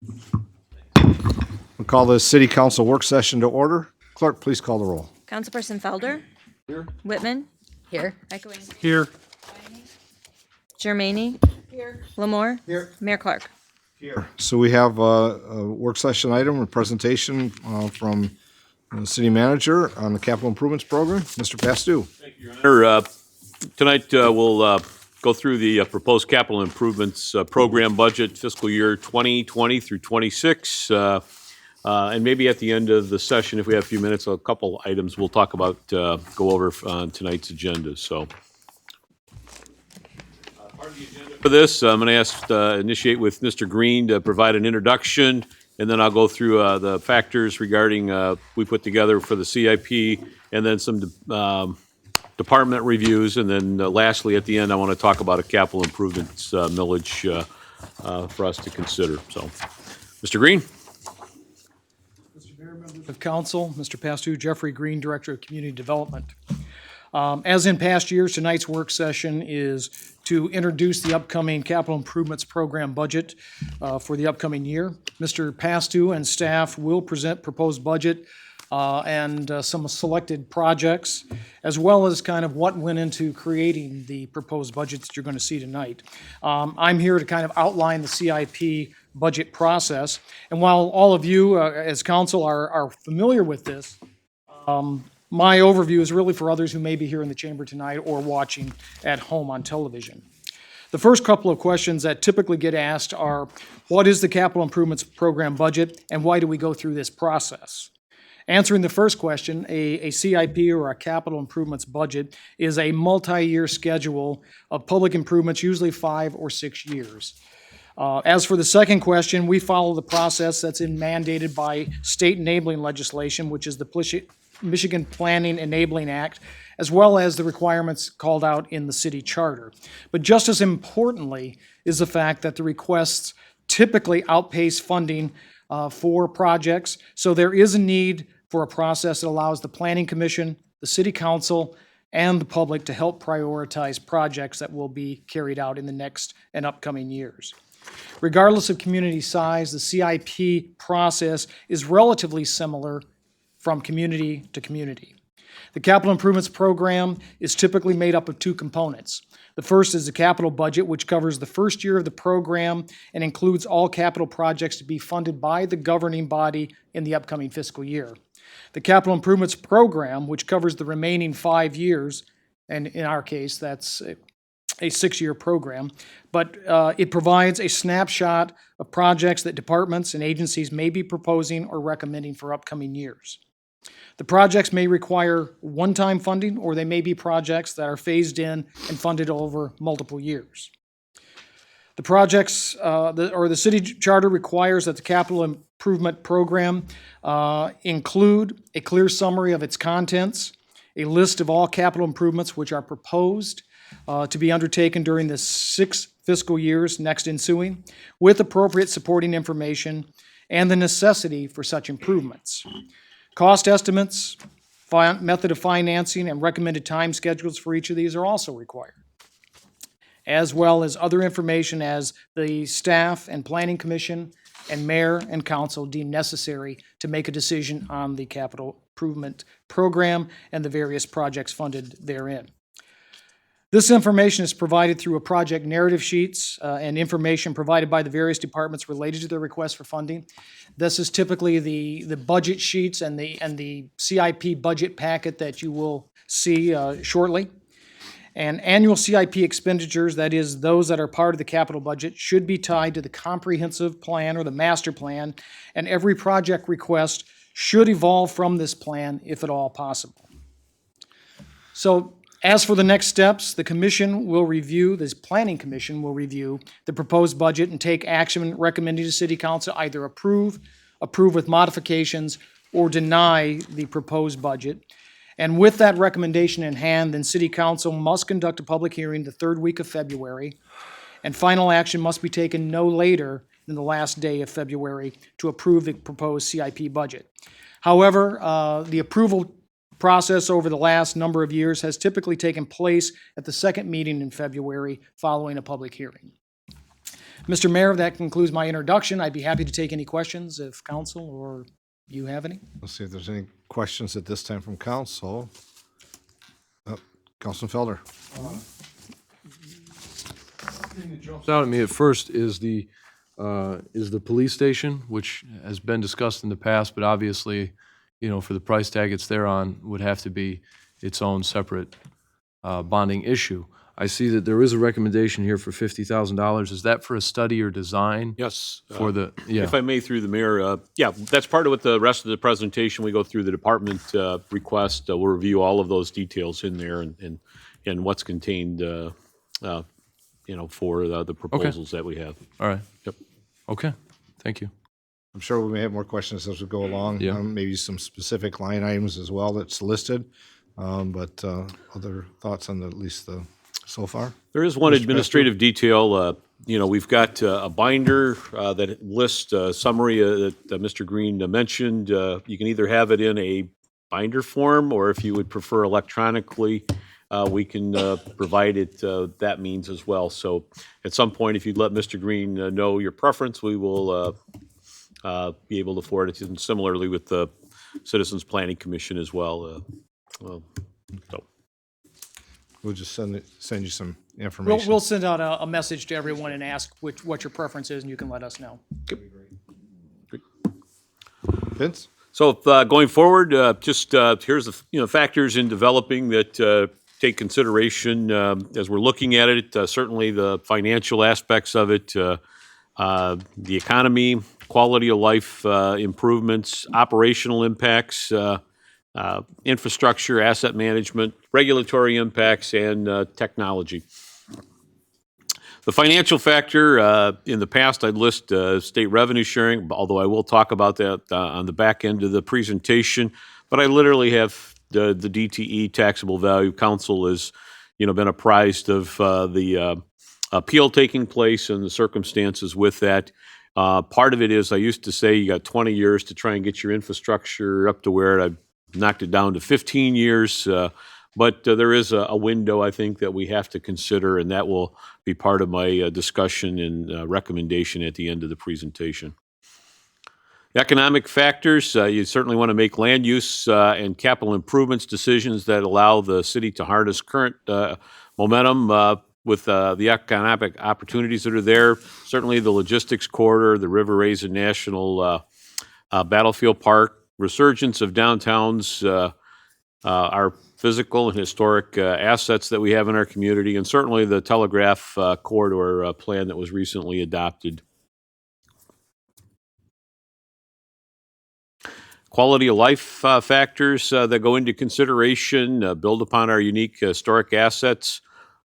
We'll call the City Council work session to order. Clerk, please call the roll. Councilperson Felder. Here. Whitman. Here. Echoing. Here. Germaine. Here. Lamore. Here. Mayor Clark. Here. So we have a work session item, a presentation from the city manager on the capital improvements program. Mr. Pastu. Tonight, we'll go through the proposed capital improvements program budget fiscal year 2020 through 26. And maybe at the end of the session, if we have a few minutes, a couple items we'll talk about, go over on tonight's agenda. So part of the agenda for this, I'm going to initiate with Mr. Green to provide an introduction, and then I'll go through the factors regarding we put together for the CIP, and then some department reviews, and then lastly, at the end, I want to talk about a capital improvements millage for us to consider. So, Mr. Green. Mr. Mayor, members of council, Mr. Pastu, Jeffrey Green, Director of Community Development. As in past years, tonight's work session is to introduce the upcoming capital improvements program budget for the upcoming year. Mr. Pastu and staff will present proposed budget and some selected projects, as well as kind of what went into creating the proposed budget that you're going to see tonight. I'm here to kind of outline the CIP budget process, and while all of you as council are familiar with this, my overview is really for others who may be here in the chamber tonight or watching at home on television. The first couple of questions that typically get asked are, what is the capital improvements program budget, and why do we go through this process? Answering the first question, a CIP or a capital improvements budget is a multi-year schedule of public improvements, usually 5 or 6 years. As for the second question, we follow the process that's mandated by state enabling legislation, which is the Michigan Planning Enabling Act, as well as the requirements called out in the city charter. But just as importantly is the fact that the requests typically outpace funding for projects, so there is a need for a process that allows the Planning Commission, the City Council, and the public to help prioritize projects that will be carried out in the next and upcoming years. Regardless of community size, the CIP process is relatively similar from community to community. The capital improvements program is typically made up of two components. The first is the capital budget, which covers the first year of the program and includes all capital projects to be funded by the governing body in the upcoming fiscal year. The capital improvements program, which covers the remaining 5 years, and in our case, that's a 6-year program, but it provides a snapshot of projects that departments and agencies may be proposing or recommending for upcoming years. The projects may require one-time funding, or they may be projects that are phased in and funded over multiple years. The projects, the city charter requires that the capital improvement program include a clear summary of its contents, a list of all capital improvements which are proposed to be undertaken during the 6 fiscal years next ensuing, with appropriate supporting information and the necessity for such improvements. Cost estimates, method of financing, and recommended time schedules for each of these are also required, as well as other information as the staff and planning commission and mayor and council deem necessary to make a decision on the capital improvement program and the various projects funded therein. This information is provided through a project narrative sheets and information provided by the various departments related to their request for funding. This is typically the budget sheets and the CIP budget packet that you will see shortly. And annual CIP expenditures, that is, those that are part of the capital budget, should be tied to the comprehensive plan or the master plan, and every project request should evolve from this plan if at all possible. So, as for the next steps, the Planning Commission will review the proposed budget and take action recommending to City Council either approve with modifications, or deny the proposed budget. And with that recommendation in hand, then City Council must conduct a public hearing the 3rd week of February, and final action must be taken no later than the last day of February to approve the proposed CIP budget. However, the approval process over the last number of years has typically taken place at the second meeting in February following a public hearing. Mr. Mayor, that concludes my introduction. I'd be happy to take any questions if council or you have any. Let's see if there's any questions at this time from council. Councilman Felder. Thing that jumps out at me at first is the police station, which has been discussed in the past, but obviously, for the price tag it's there on, would have to be its own separate bonding issue. I see that there is a recommendation here for $50,000. Is that for a study or design? Yes. For the, yeah. If I may, through the mayor, yeah, that's part of what the rest of the presentation, we go through the department request. We'll review all of those details in there and what's contained, for the proposals that we have. All right. Yep. Okay, thank you. I'm sure we may have more questions as we go along. Yeah. Maybe some specific line items as well that's listed. But other thoughts on at least the so far? There is one administrative detail. We've got a binder that lists a summary that Mr. Green mentioned. You can either have it in a binder form, or if you would prefer electronically, we can provide it that means as well. So at some point, if you'd let Mr. Green know your preference, we will be able to forward it to him, similarly with the Citizens Planning Commission as well. So. We'll just send you some information. We'll send out a message to everyone and ask what your preference is, and you can let us know. Vince? So going forward, just here's the factors in developing that take consideration as we're looking at it. Certainly the financial aspects of it, the economy, quality of life improvements, operational impacts, infrastructure, asset management, regulatory impacts, and technology. The financial factor, in the past, I'd list state revenue sharing, although I will talk about that on the back end of the presentation. But I literally have the DTE taxable value. Council has, been apprised of the appeal taking place and the circumstances with that. Part of it is, I used to say you got 20 years to try and get your infrastructure up to where I've knocked it down to 15 years. But there is a window, I think, that we have to consider, and that will be part of my discussion and recommendation at the end of the presentation. Economic factors, you certainly want to make land use and capital improvements decisions that allow the city to harness current momentum with the economic opportunities that are there. Certainly the logistics corridor, the River Raisin National Battlefield Park, resurgence of downtowns, our physical and historic assets that we have in our community, and certainly the telegraph corridor plan that was recently adopted. Quality of life factors that go into consideration, build upon our unique historic assets,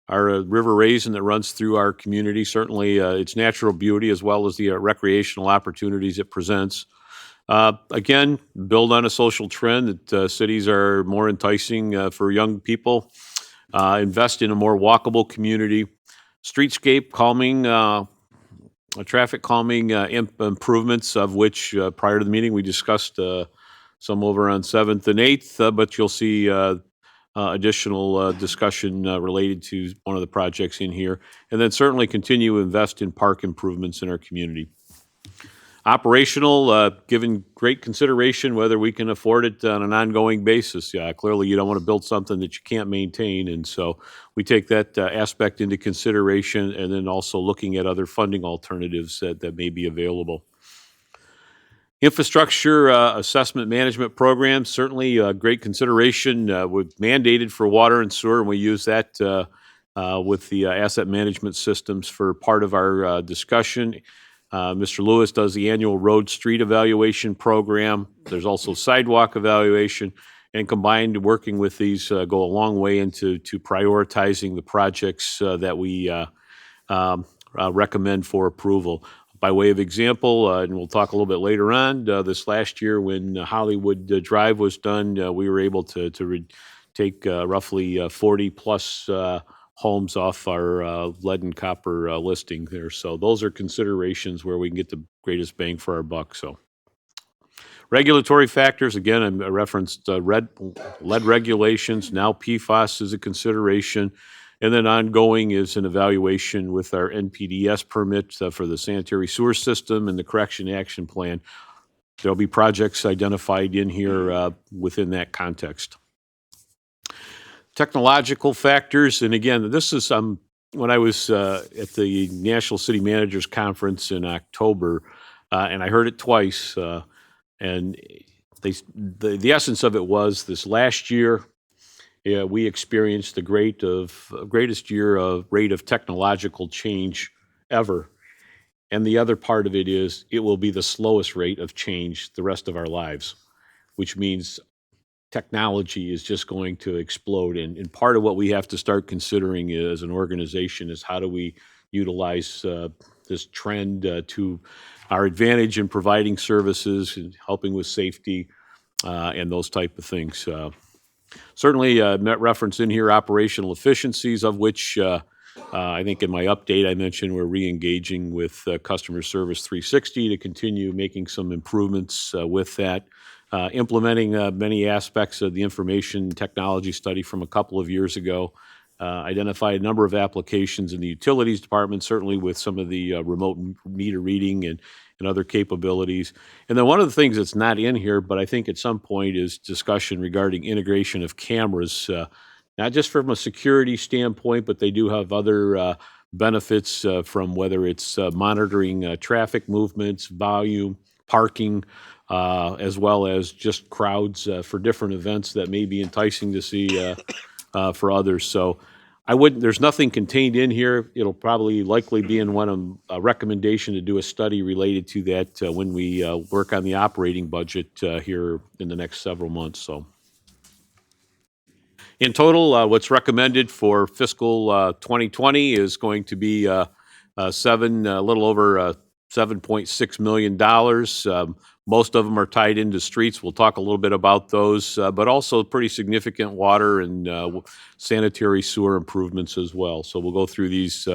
our River Raisin that runs through our community, certainly its natural beauty as well as the recreational opportunities it presents. Again, build on a social trend that cities are more enticing for young people. Invest in a more walkable community. Streetscape calming, traffic calming improvements, of which prior to the meeting we discussed some over on 7th and 8th, but you'll see additional discussion related to one of the projects in here. And then certainly continue to invest in park improvements in our community. Operational, given great consideration whether we can afford it on an ongoing basis. Yeah, clearly you don't want to build something that you can't maintain, and so we take that aspect into consideration, and then also looking at other funding alternatives that may be available. Infrastructure assessment management programs, certainly great consideration, with mandated for water and sewer, and we use that with the asset management systems for part of our discussion. Mr. Lewis does the annual road street evaluation program. There's also sidewalk evaluation, and combined working with these go a long way into prioritizing the projects that we recommend for approval. By way of example, and we'll talk a little bit later on, this last year when Hollywood Drive was done, we were able to take roughly 40 plus homes off our lead and copper listing there. So those are considerations where we can get the greatest bang for our buck. So regulatory factors, again, I referenced lead regulations. Now PFAS is a consideration. And then ongoing is an evaluation with our NPDS permit for the sanitary sewer system and the correction action plan. There'll be projects identified in here within that context. Technological factors, and again, this is when I was at the National City Managers Conference in October, and I heard it twice, and the essence of it was this last year, we experienced the greatest year of rate of technological change ever. And the other part of it is it will be the slowest rate of change the rest of our lives, which means technology is just going to explode. And part of what we have to start considering as an organization is how do we utilize this trend to our advantage in providing services and helping with safety and those type of things. Certainly, met reference in here operational efficiencies, of which I think in my update I mentioned we're re-engaging with Customer Service 360 to continue making some improvements with that. Implementing many aspects of the information technology study from a couple of years ago. Identified a number of applications in the utilities department, certainly with some of the remote meter reading and other capabilities. And then one of the things that's not in here, but I think at some point is discussion regarding integration of cameras, not just from a security standpoint, but they do have other benefits from whether it's monitoring traffic movements, volume, parking, as well as just crowds for different events that may be enticing to see for others. So there's nothing contained in here. It'll probably likely be in a recommendation to do a study related to that when we work on the operating budget here in the next several months. So in total, what's recommended for fiscal 2020 is going to be a little over $7.6 million. Most of them are tied into streets. We'll talk a little bit about those, but also pretty significant water and sanitary sewer improvements as well. So we'll go through these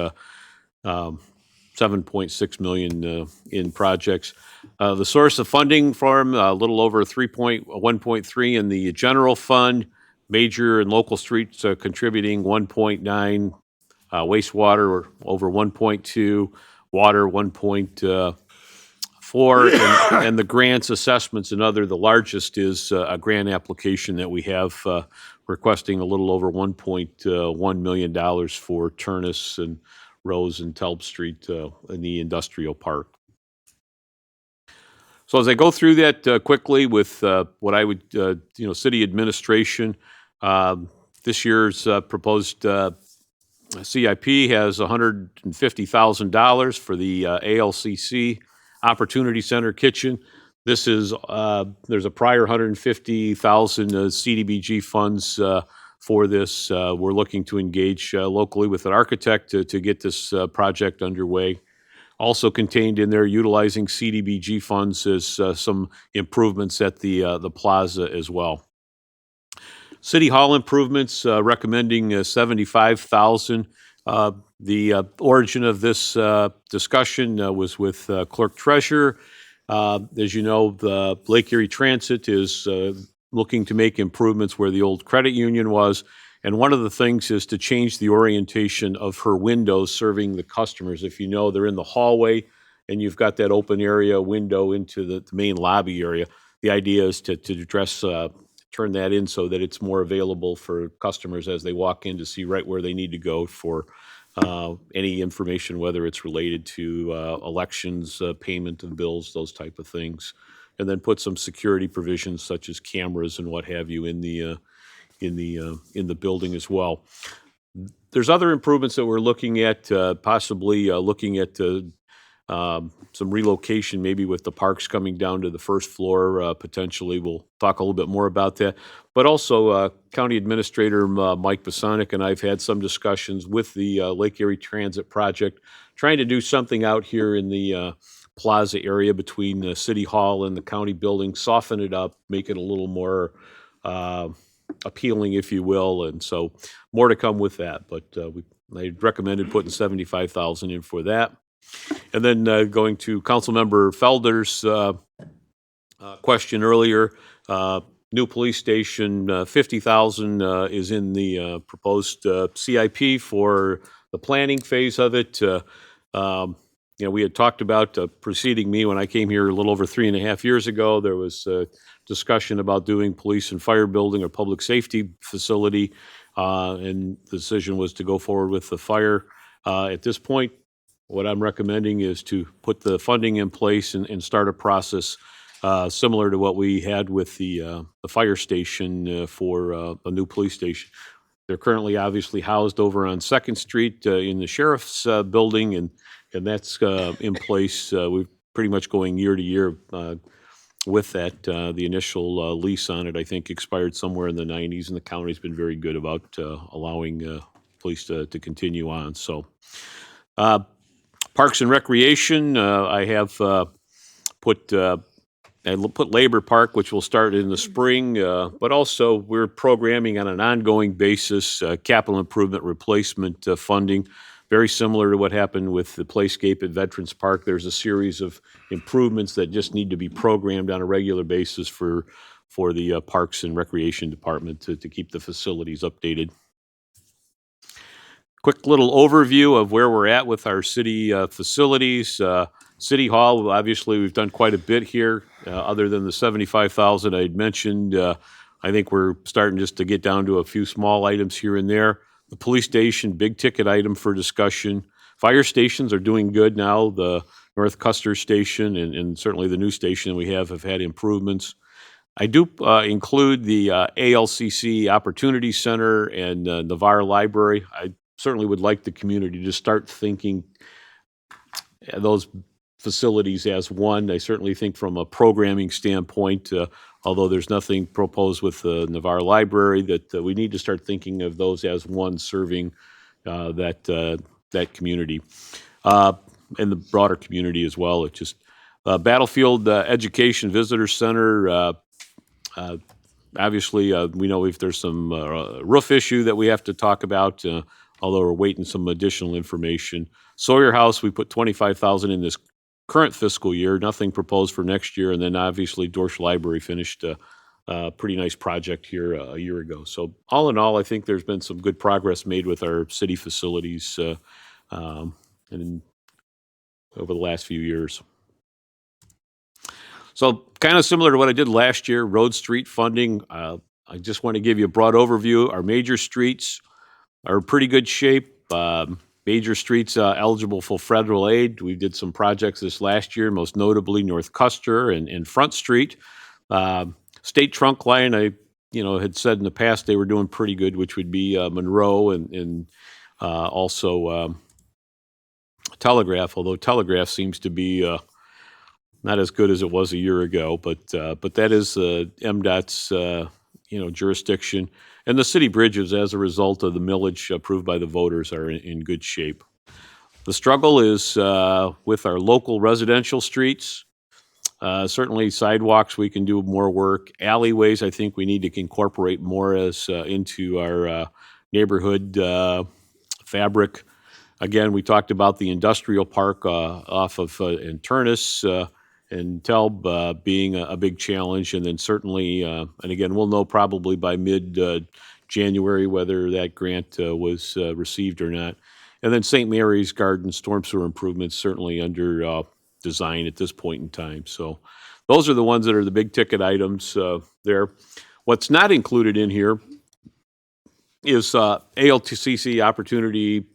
7.6 million in projects. The source of funding for them, a little over 1.3 in the general fund. Major and local streets contributing 1.9, wastewater over 1.2, water 1.4, and the grants, assessments, and other. The largest is a grant application that we have requesting a little over $1.1 million for Turnus and Rose and Telb Street in the industrial park. So as I go through that quickly with what I would, city administration, this year's proposed CIP has $150,000 for the ALCC Opportunity Center kitchen. This is there's a prior $150,000 CDBG funds for this. We're looking to engage locally with an architect to get this project underway. Also contained in there, utilizing CDBG funds is some improvements at the plaza as well. City Hall improvements, recommending $75,000. The origin of this discussion was with Clerk Treasurer. As you know, the Lake Erie Transit is looking to make improvements where the old credit union was. And one of the things is to change the orientation of her windows serving the customers. If you know, they're in the hallway and you've got that open area window into the main lobby area. The idea is to address, turn that in so that it's more available for customers as they walk in to see right where they need to go for any information, whether it's related to elections, payment of bills, those type of things. And then put some security provisions such as cameras and what have you in the building as well. There's other improvements that we're looking at, possibly looking at some relocation, maybe with the parks coming down to the first floor. Potentially, we'll talk a little bit more about that. But also, County Administrator Mike Basanik and I've had some discussions with the Lake Erie Transit Project, trying to do something out here in the plaza area between the City Hall and the county building, soften it up, make it a little more appealing, if you will, and so more to come with that. But I recommended putting $75,000 in for that, and then going to Councilmember Felder's question earlier. new police station, 50,000 is in the proposed CIP for the planning phase of it. We had talked about preceding me when I came here a little over 3.5 years ago. There was discussion about doing police and fire building or public safety facility, and the decision was to go forward with the fire. At this point, what I'm recommending is to put the funding in place and start a process similar to what we had with the fire station for a new police station. They're currently obviously housed over on Second Street in the sheriff's building, and that's in place. We're pretty much going year to year with that. The initial lease on it, I think, expired somewhere in the 90s, and the county's been very good about allowing police to continue on. So, Parks and Recreation, I have put Labor Park, which will start in the spring, but also we're programming on an ongoing basis capital improvement replacement funding, very similar to what happened with the Playscape at Veterans Park. There's a series of improvements that just need to be programmed on a regular basis for the Parks and Recreation Department to keep the facilities updated. Quick little overview of where we're at with our city facilities. City Hall, obviously, we've done quite a bit here. Other than the 75,000 I had mentioned, I think we're starting just to get down to a few small items here and there. The police station, big ticket item for discussion. Fire stations are doing good now. The North Custer station and certainly the new station we have had improvements. I do include the ALCC Opportunity Center and Navarre Library. I certainly would like the community to start thinking those facilities as one. I certainly think from a programming standpoint, although there's nothing proposed with the Navarre Library, that we need to start thinking of those as one serving that community and the broader community as well. It just Battlefield Education Visitor Center. Obviously, we know if there's some roof issue that we have to talk about, although we're waiting some additional information. Sawyer House, we put 25,000 in this current fiscal year, nothing proposed for next year, and then obviously Dorsch Library finished a pretty nice project here a year ago. So all in all, I think there's been some good progress made with our city facilities and over the last few years. So kind of similar to what I did last year, road street funding. I just want to give you a broad overview. Our major streets are in pretty good shape. Major streets eligible for federal aid. We did some projects this last year, most notably North Custer and Front Street. State trunk line, I had said in the past they were doing pretty good, which would be Monroe and also Telegraph, although Telegraph seems to be not as good as it was a year ago, but that is MDOT's jurisdiction. And the city bridges, as a result of the millage approved by the voters, are in good shape. The struggle is with our local residential streets. Certainly sidewalks, we can do more work. Alleyways, I think we need to incorporate more into our neighborhood fabric. Again, we talked about the industrial park off of Internus and Telb being a big challenge, and then certainly, and again, we'll know probably by mid-January whether that grant was received or not. And then St. Mary's Garden storm sewer improvements certainly under design at this point in time. So those are the ones that are the big ticket items there. What's not included in here is ALTCC Opportunity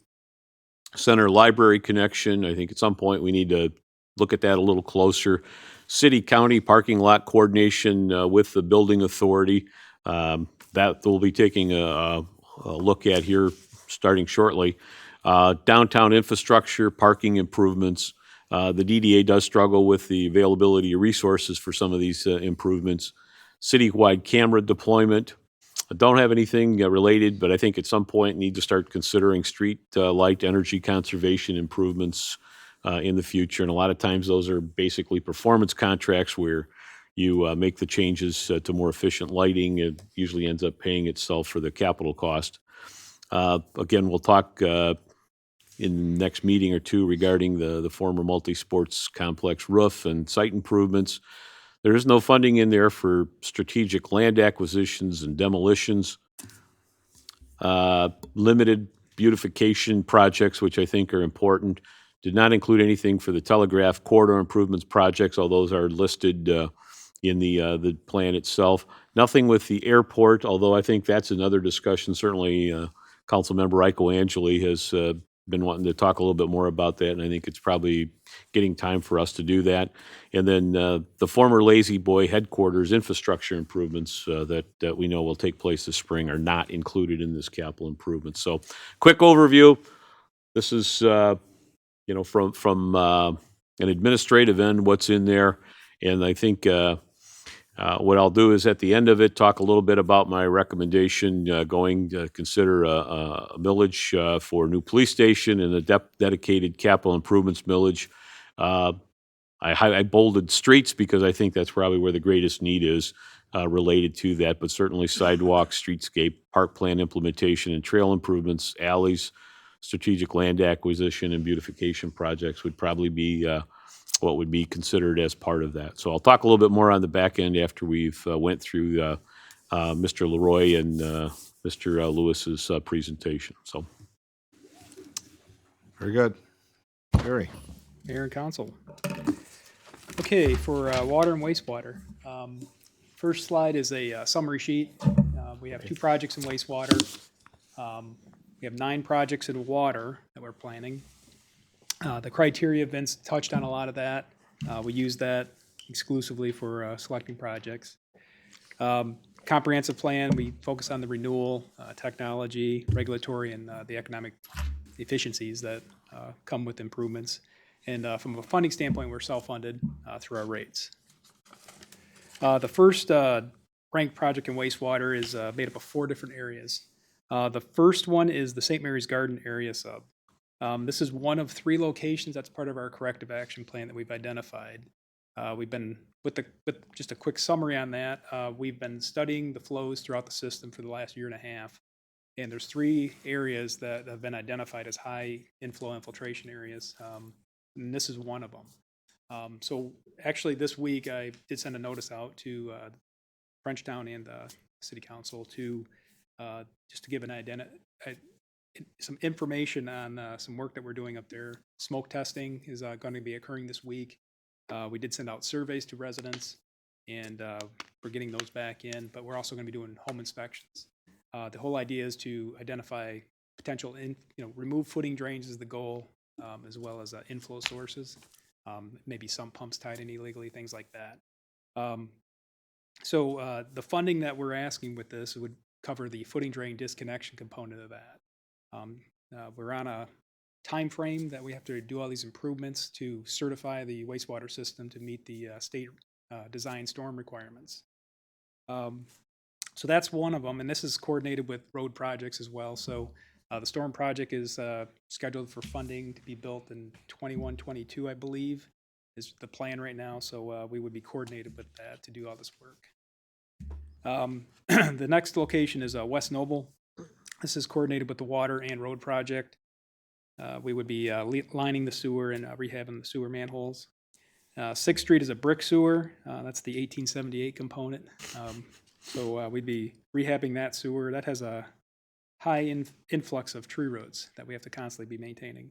Center Library connection. I think at some point we need to look at that a little closer. City-county parking lot coordination with the building authority. That we'll be taking a look at here starting shortly. Downtown infrastructure, parking improvements. The DDA does struggle with the availability of resources for some of these improvements. Citywide camera deployment. I don't have anything related, but I think at some point need to start considering street light energy conservation improvements in the future. And a lot of times those are basically performance contracts where you make the changes to more efficient lighting. It usually ends up paying itself for the capital cost. Again, we'll talk in the next meeting or two regarding the former multi-sports complex roof and site improvements. There is no funding in there for strategic land acquisitions and demolitions. Limited beautification projects, which I think are important. Did not include anything for the Telegraph corridor improvements projects, all those are listed in the plan itself. Nothing with the airport, although I think that's another discussion. Certainly, Councilmember Iko Angeli has been wanting to talk a little bit more about that, and I think it's probably getting time for us to do that. And then the former Lazy Boy headquarters infrastructure improvements that we know will take place this spring are not included in this capital improvement. So, quick overview. This is from an administrative end, what's in there, and I think what I'll do is at the end of it, talk a little bit about my recommendation going to consider a millage for new police station and a dedicated capital improvements millage. I bolded streets because I think that's probably where the greatest need is related to that, but certainly sidewalks, streetscape, park plan implementation, and trail improvements, alleys, strategic land acquisition, and beautification projects would probably be what would be considered as part of that. So I'll talk a little bit more on the back end after we've went through Mr. Leroy and Mr. Lewis's presentation. So, Very good. Barry? Mayor and council. Okay, for water and wastewater. First slide is a summary sheet. We have 2 projects in wastewater. We have 9 projects in water that we're planning. The criteria, Vince touched on a lot of that. We use that exclusively for selecting projects. Comprehensive plan, we focus on the renewal, technology, regulatory, and the economic efficiencies that come with improvements. And from a funding standpoint, we're self-funded through our rates. The first ranked project in wastewater is made up of 4 different areas. The first one is the St. Mary's Garden area sub. This is one of 3 locations that's part of our corrective action plan that we've identified. We've been, with just a quick summary on that, we've been studying the flows throughout the system for the last year and a half. And there's 3 areas that have been identified as high inflow infiltration areas, and this is one of them. So actually this week I did send a notice out to Frenchtown and City Council to just to give some information on some work that we're doing up there. Smoke testing is going to be occurring this week. We did send out surveys to residents, and we're getting those back in, but we're also going to be doing home inspections. The whole idea is to identify potential, remove footing drains is the goal, as well as inflow sources, maybe some pumps tied in illegally, things like that. So the funding that we're asking with this would cover the footing drain disconnection component of that. We're on a time frame that we have to do all these improvements to certify the wastewater system to meet the state design storm requirements. So that's one of them, and this is coordinated with road projects as well. So the storm project is scheduled for funding to be built in 21-22, I believe, is the plan right now. So we would be coordinated with that to do all this work. The next location is West Noble. This is coordinated with the water and road project. We would be lining the sewer and rehabbing the sewer manholes. 6th Street is a brick sewer. That's the 1878 component. So we'd be rehabbing that sewer. That has a high influx of tree roots that we have to constantly be maintaining.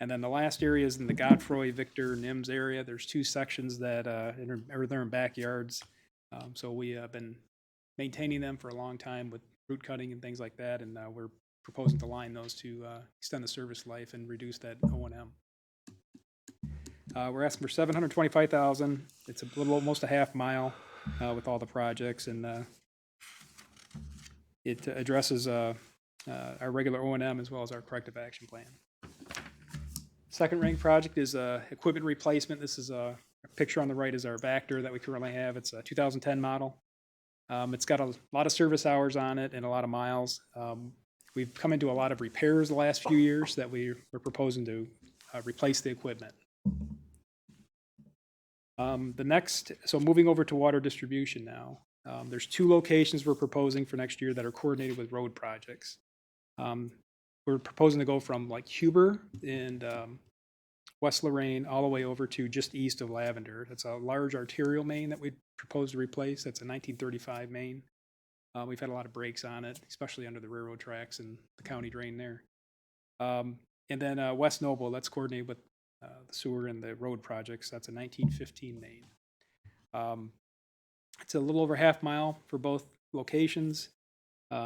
And then the last area is in the Godfroy, Victor, Nims area. There's 2 sections that are in backyards. So we have been maintaining them for a long time with root cutting and things like that, and we're proposing to line those to extend the service life and reduce that O&M. We're asking for $725,000. It's a little, almost a half mile with all the projects, and it addresses our regular O&M as well as our corrective action plan. Second ranked project is equipment replacement. This is a picture on the right is our Vector that we currently have. It's a 2010 model. It's got a lot of service hours on it and a lot of miles. We've come into a lot of repairs the last few years that we're proposing to replace the equipment. So moving over to water distribution now. There's 2 locations we're proposing for next year that are coordinated with road projects. We're proposing to go from like Huber and West Lorraine all the way over to just east of Lavender. It's a large arterial main that we propose to replace. That's a 1935 main. We've had a lot of breaks on it, especially under the railroad tracks and the county drain there. And then West Noble, that's coordinated with the sewer and the road projects. That's a 1915 main. It's a little over half mile for both locations.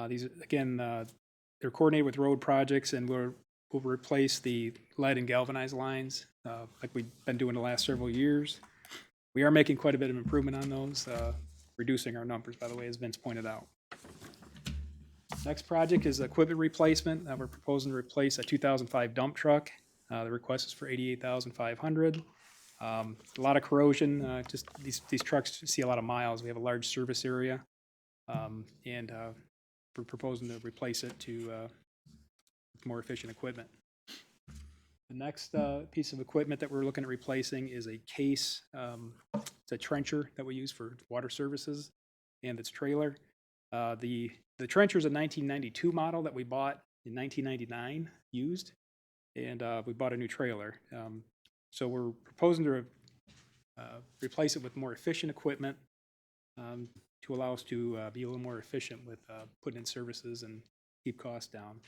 These, again, they're coordinated with road projects, and we'll replace the lead and galvanized lines like we've been doing the last several years. We are making quite a bit of improvement on those, reducing our numbers, by the way, as Vince pointed out. Next project is equipment replacement. We're proposing to replace a 2005 dump truck. The request is for $88,500. A lot of corrosion. Just these trucks see a lot of miles. We have a large service area, and we're proposing to replace it to more efficient equipment. The next piece of equipment that we're looking at replacing is a case. It's a trencher that we use for water services, and its trailer. The trencher is a 1992 model that we bought in 1999 used, and we bought a new trailer. So we're proposing to replace it with more efficient equipment to allow us to be a little more efficient with putting in services and keep costs down.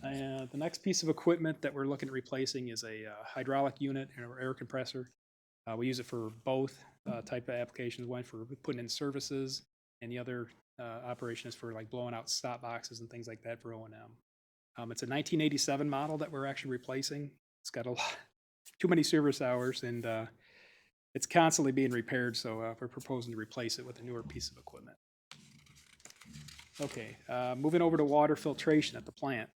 The next piece of equipment that we're looking at replacing is a hydraulic unit or air compressor. We use it for both type of applications. One for putting in services, and the other operation is for like blowing out stop boxes and things like that for O&M. It's a 1987 model that we're actually replacing. It's got too many service hours, and it's constantly being repaired, so we're proposing to replace it with a newer piece of equipment. Okay, moving over to water filtration at the plant.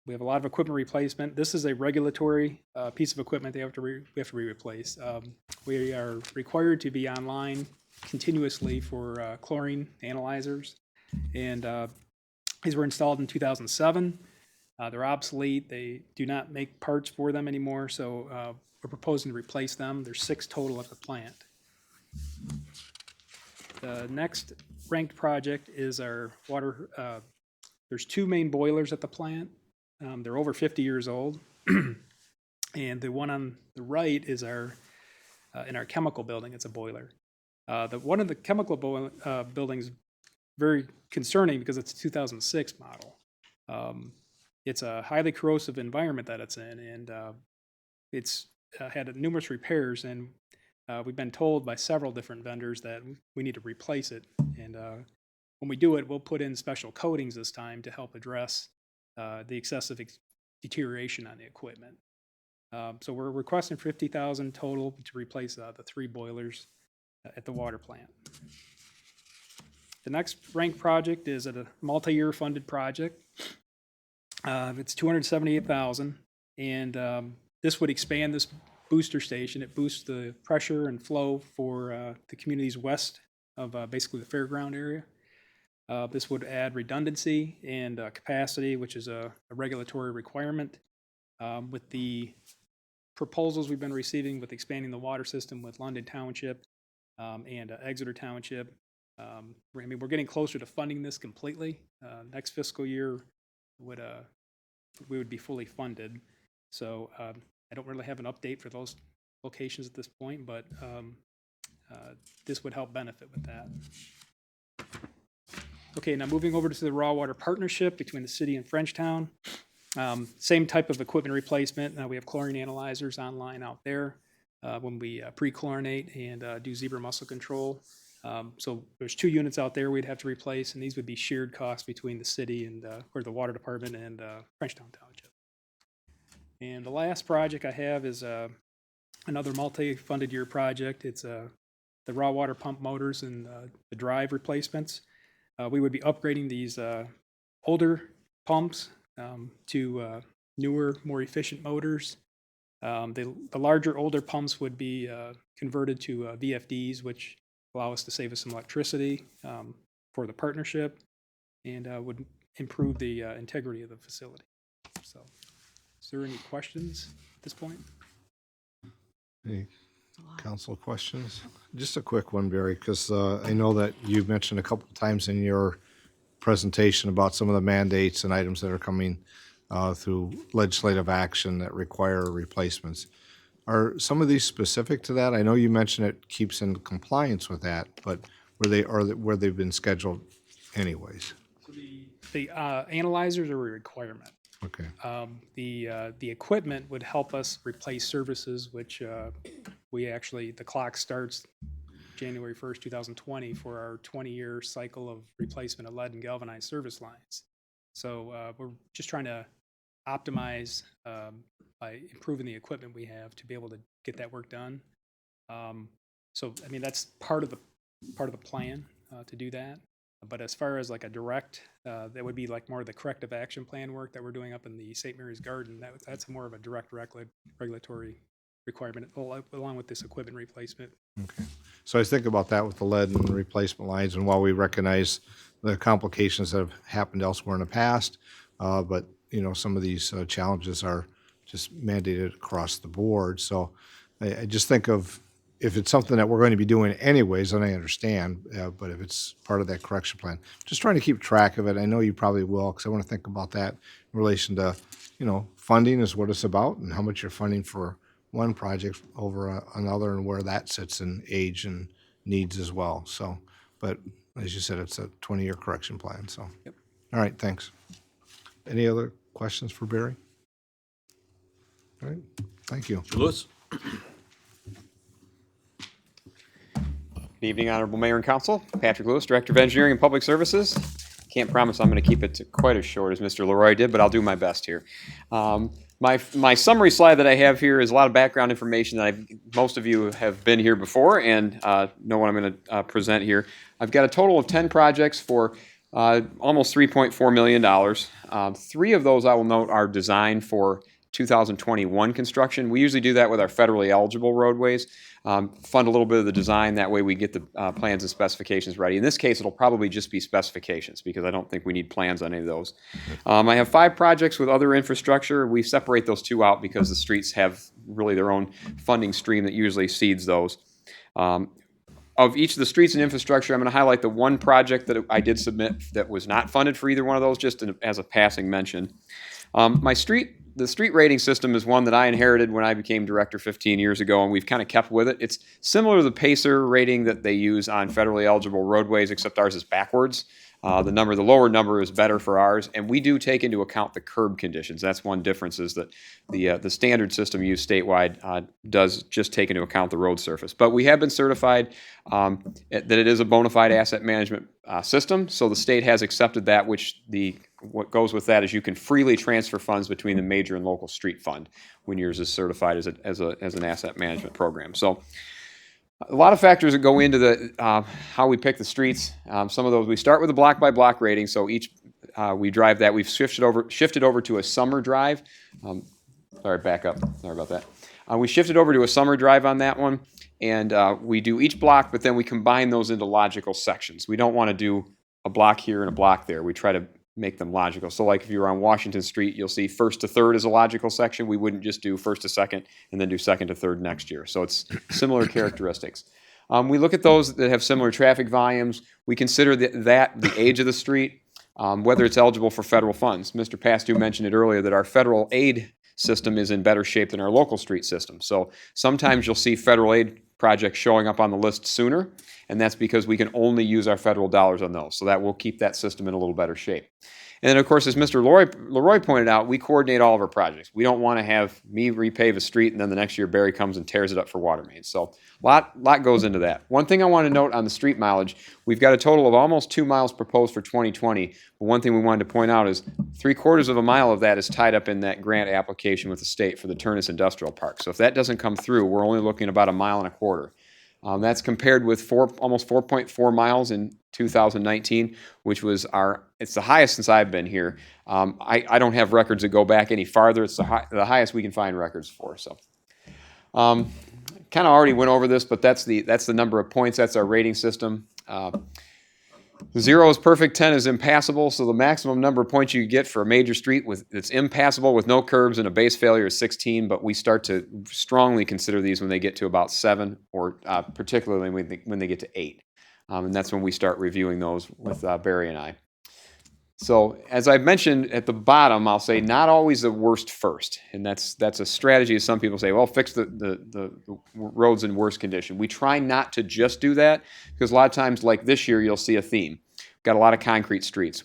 We have a lot of equipment replacement. This is a regulatory piece of equipment we have to be replaced. We are required to be online continuously for chlorine analyzers, and these were installed in 2007. They're obsolete. They do not make parts for them anymore, so we're proposing to replace them. There's 6 total at the plant. The next ranked project is our water. There's 2 main boilers at the plant. They're over 50 years old. And the one on the right is in our chemical building. It's a boiler. One of the chemical buildings very concerning because it's a 2006 model. It's a highly corrosive environment that it's in, and it's had numerous repairs, and we've been told by several different vendors that we need to replace it. And when we do it, we'll put in special coatings this time to help address the excessive deterioration on the equipment. So we're requesting $50,000 total to replace the 3 boilers at the water plant. The next ranked project is a multi-year funded project. It's $278,000, and this would expand this booster station. It boosts the pressure and flow for the communities west of basically the fairground area. This would add redundancy and capacity, which is a regulatory requirement. With the proposals we've been receiving with expanding the water system with London Township and Exeter Township, we're getting closer to funding this completely. Next fiscal year we would be fully funded. So I don't really have an update for those locations at this point, but this would help benefit with that. Okay, now moving over to the raw water partnership between the city and Frenchtown. Same type of equipment replacement. We have chlorine analyzers online out there when we pre-chlorinate and do zebra mussel control. So there's 2 units out there we'd have to replace, and these would be shared costs between the city and or the water department and Frenchtown Township. And the last project I have is another multi-funded year project. It's the raw water pump motors and the drive replacements. We would be upgrading these older pumps to newer, more efficient motors. The larger, older pumps would be converted to VFDs, which allow us to save us some electricity for the partnership and would improve the integrity of the facility. So, is there any questions at this point? Any council questions? Just a quick one, Barry, because I know that you've mentioned a couple of times in your presentation about some of the mandates and items that are coming through legislative action that require replacements. Are some of these specific to that? I know you mentioned it keeps in compliance with that, but where they've been scheduled anyways? The analyzers are a requirement. Okay. The equipment would help us replace services, which the clock starts January 1st, 2020 for our 20-year cycle of replacement of lead and galvanized service lines. So we're just trying to optimize by improving the equipment we have to be able to get that work done. So I mean, that's part of the plan to do that. But as far as like a direct, that would be like more of the corrective action plan work that we're doing up in the St. Mary's Garden. That's more of a direct regulatory requirement along with this equipment replacement. Okay. So I think about that with the lead and replacement lines, and while we recognize the complications that have happened elsewhere in the past, but some of these challenges are just mandated across the board. So I just think of, if it's something that we're going to be doing anyways, then I understand, but if it's part of that correction plan, just trying to keep track of it. I know you probably will, because I want to think about that in relation to, funding is what it's about, and how much you're funding for one project over another, and where that sits in age and needs as well. So, but as you said, it's a 20-year correction plan, so. Yep. All right, thanks. Any other questions for Barry? All right, thank you. Lewis? Good evening, Honorable Mayor and Council. Patrick Lewis, Director of Engineering and Public Services. Can't promise I'm going to keep it to quite as short as Mr. Leroy did, but I'll do my best here. My summary slide that I have here is a lot of background information that most of you have been here before and know what I'm going to present here. I've got a total of 10 projects for almost $3.4 million. 3 of those, I will note, are designed for 2021 construction. We usually do that with our federally eligible roadways. Fund a little bit of the design, that way we get the plans and specifications ready. In this case, it'll probably just be specifications, because I don't think we need plans on any of those. I have 5 projects with other infrastructure. We separate those 2 out because the streets have really their own funding stream that usually seeds those. Of each of the streets and infrastructure, I'm going to highlight the one project that I did submit that was not funded for either one of those, just as a passing mention. The street rating system is one that I inherited when I became director 15 years ago, and we've kind of kept with it. It's similar to the PACER rating that they use on federally eligible roadways, except ours is backwards. The lower number is better for ours, and we do take into account the curb conditions. That's one difference, is that the standard system used statewide does just take into account the road surface. But we have been certified that it is a bona fide asset management system, so the state has accepted that, what goes with that is you can freely transfer funds between the major and local street fund when yours is certified as an asset management program. So a lot of factors that go into how we pick the streets. Some of those, we start with a block by block rating. So we drive that. We've shifted over to a summer drive. Sorry, back up. Sorry about that. We shifted over to a summer drive on that one, and we do each block, but then we combine those into logical sections. We don't want to do a block here and a block there. We try to make them logical. So like if you're on Washington Street, you'll see 1st to 3rd is a logical section. We wouldn't just do 1st to 2nd and then do 2nd to 3rd next year. So it's similar characteristics. We look at those that have similar traffic volumes. We consider the age of the street, whether it's eligible for federal funds. Mr. Pastu mentioned it earlier that our federal aid system is in better shape than our local street system. So sometimes you'll see federal aid projects showing up on the list sooner, and that's because we can only use our federal dollars on those. So that will keep that system in a little better shape. And then, of course, as Mr. Leroy pointed out, we coordinate all of our projects. We don't want to have me repave a street and then the next year Barry comes and tears it up for water mains. So a lot goes into that. One thing I want to note on the street mileage, we've got a total of almost 2 miles proposed for 2020. But one thing we wanted to point out is 3/4 of a mile of that is tied up in that grant application with the state for the Turnus Industrial Park. So if that doesn't come through, we're only looking about 1.25 miles. That's compared with almost 4.4 miles in 2019, which was it's the highest since I've been here. I don't have records that go back any farther. It's the highest we can find records for. So, kind of already went over this, but that's the number of points. That's our rating system. 0 is perfect, 10 is impassable. So the maximum number of points you get for a major street that's impassable with no curbs and a base failure is 16. But we start to strongly consider these when they get to about 7, or particularly when they get to 8. And that's when we start reviewing those with Barry and I. So as I mentioned at the bottom, I'll say not always the worst first. And that's a strategy. Some people say, well, fix the roads in worse condition. We try not to just do that because a lot of times, like this year, you'll see a theme. Got a lot of concrete streets.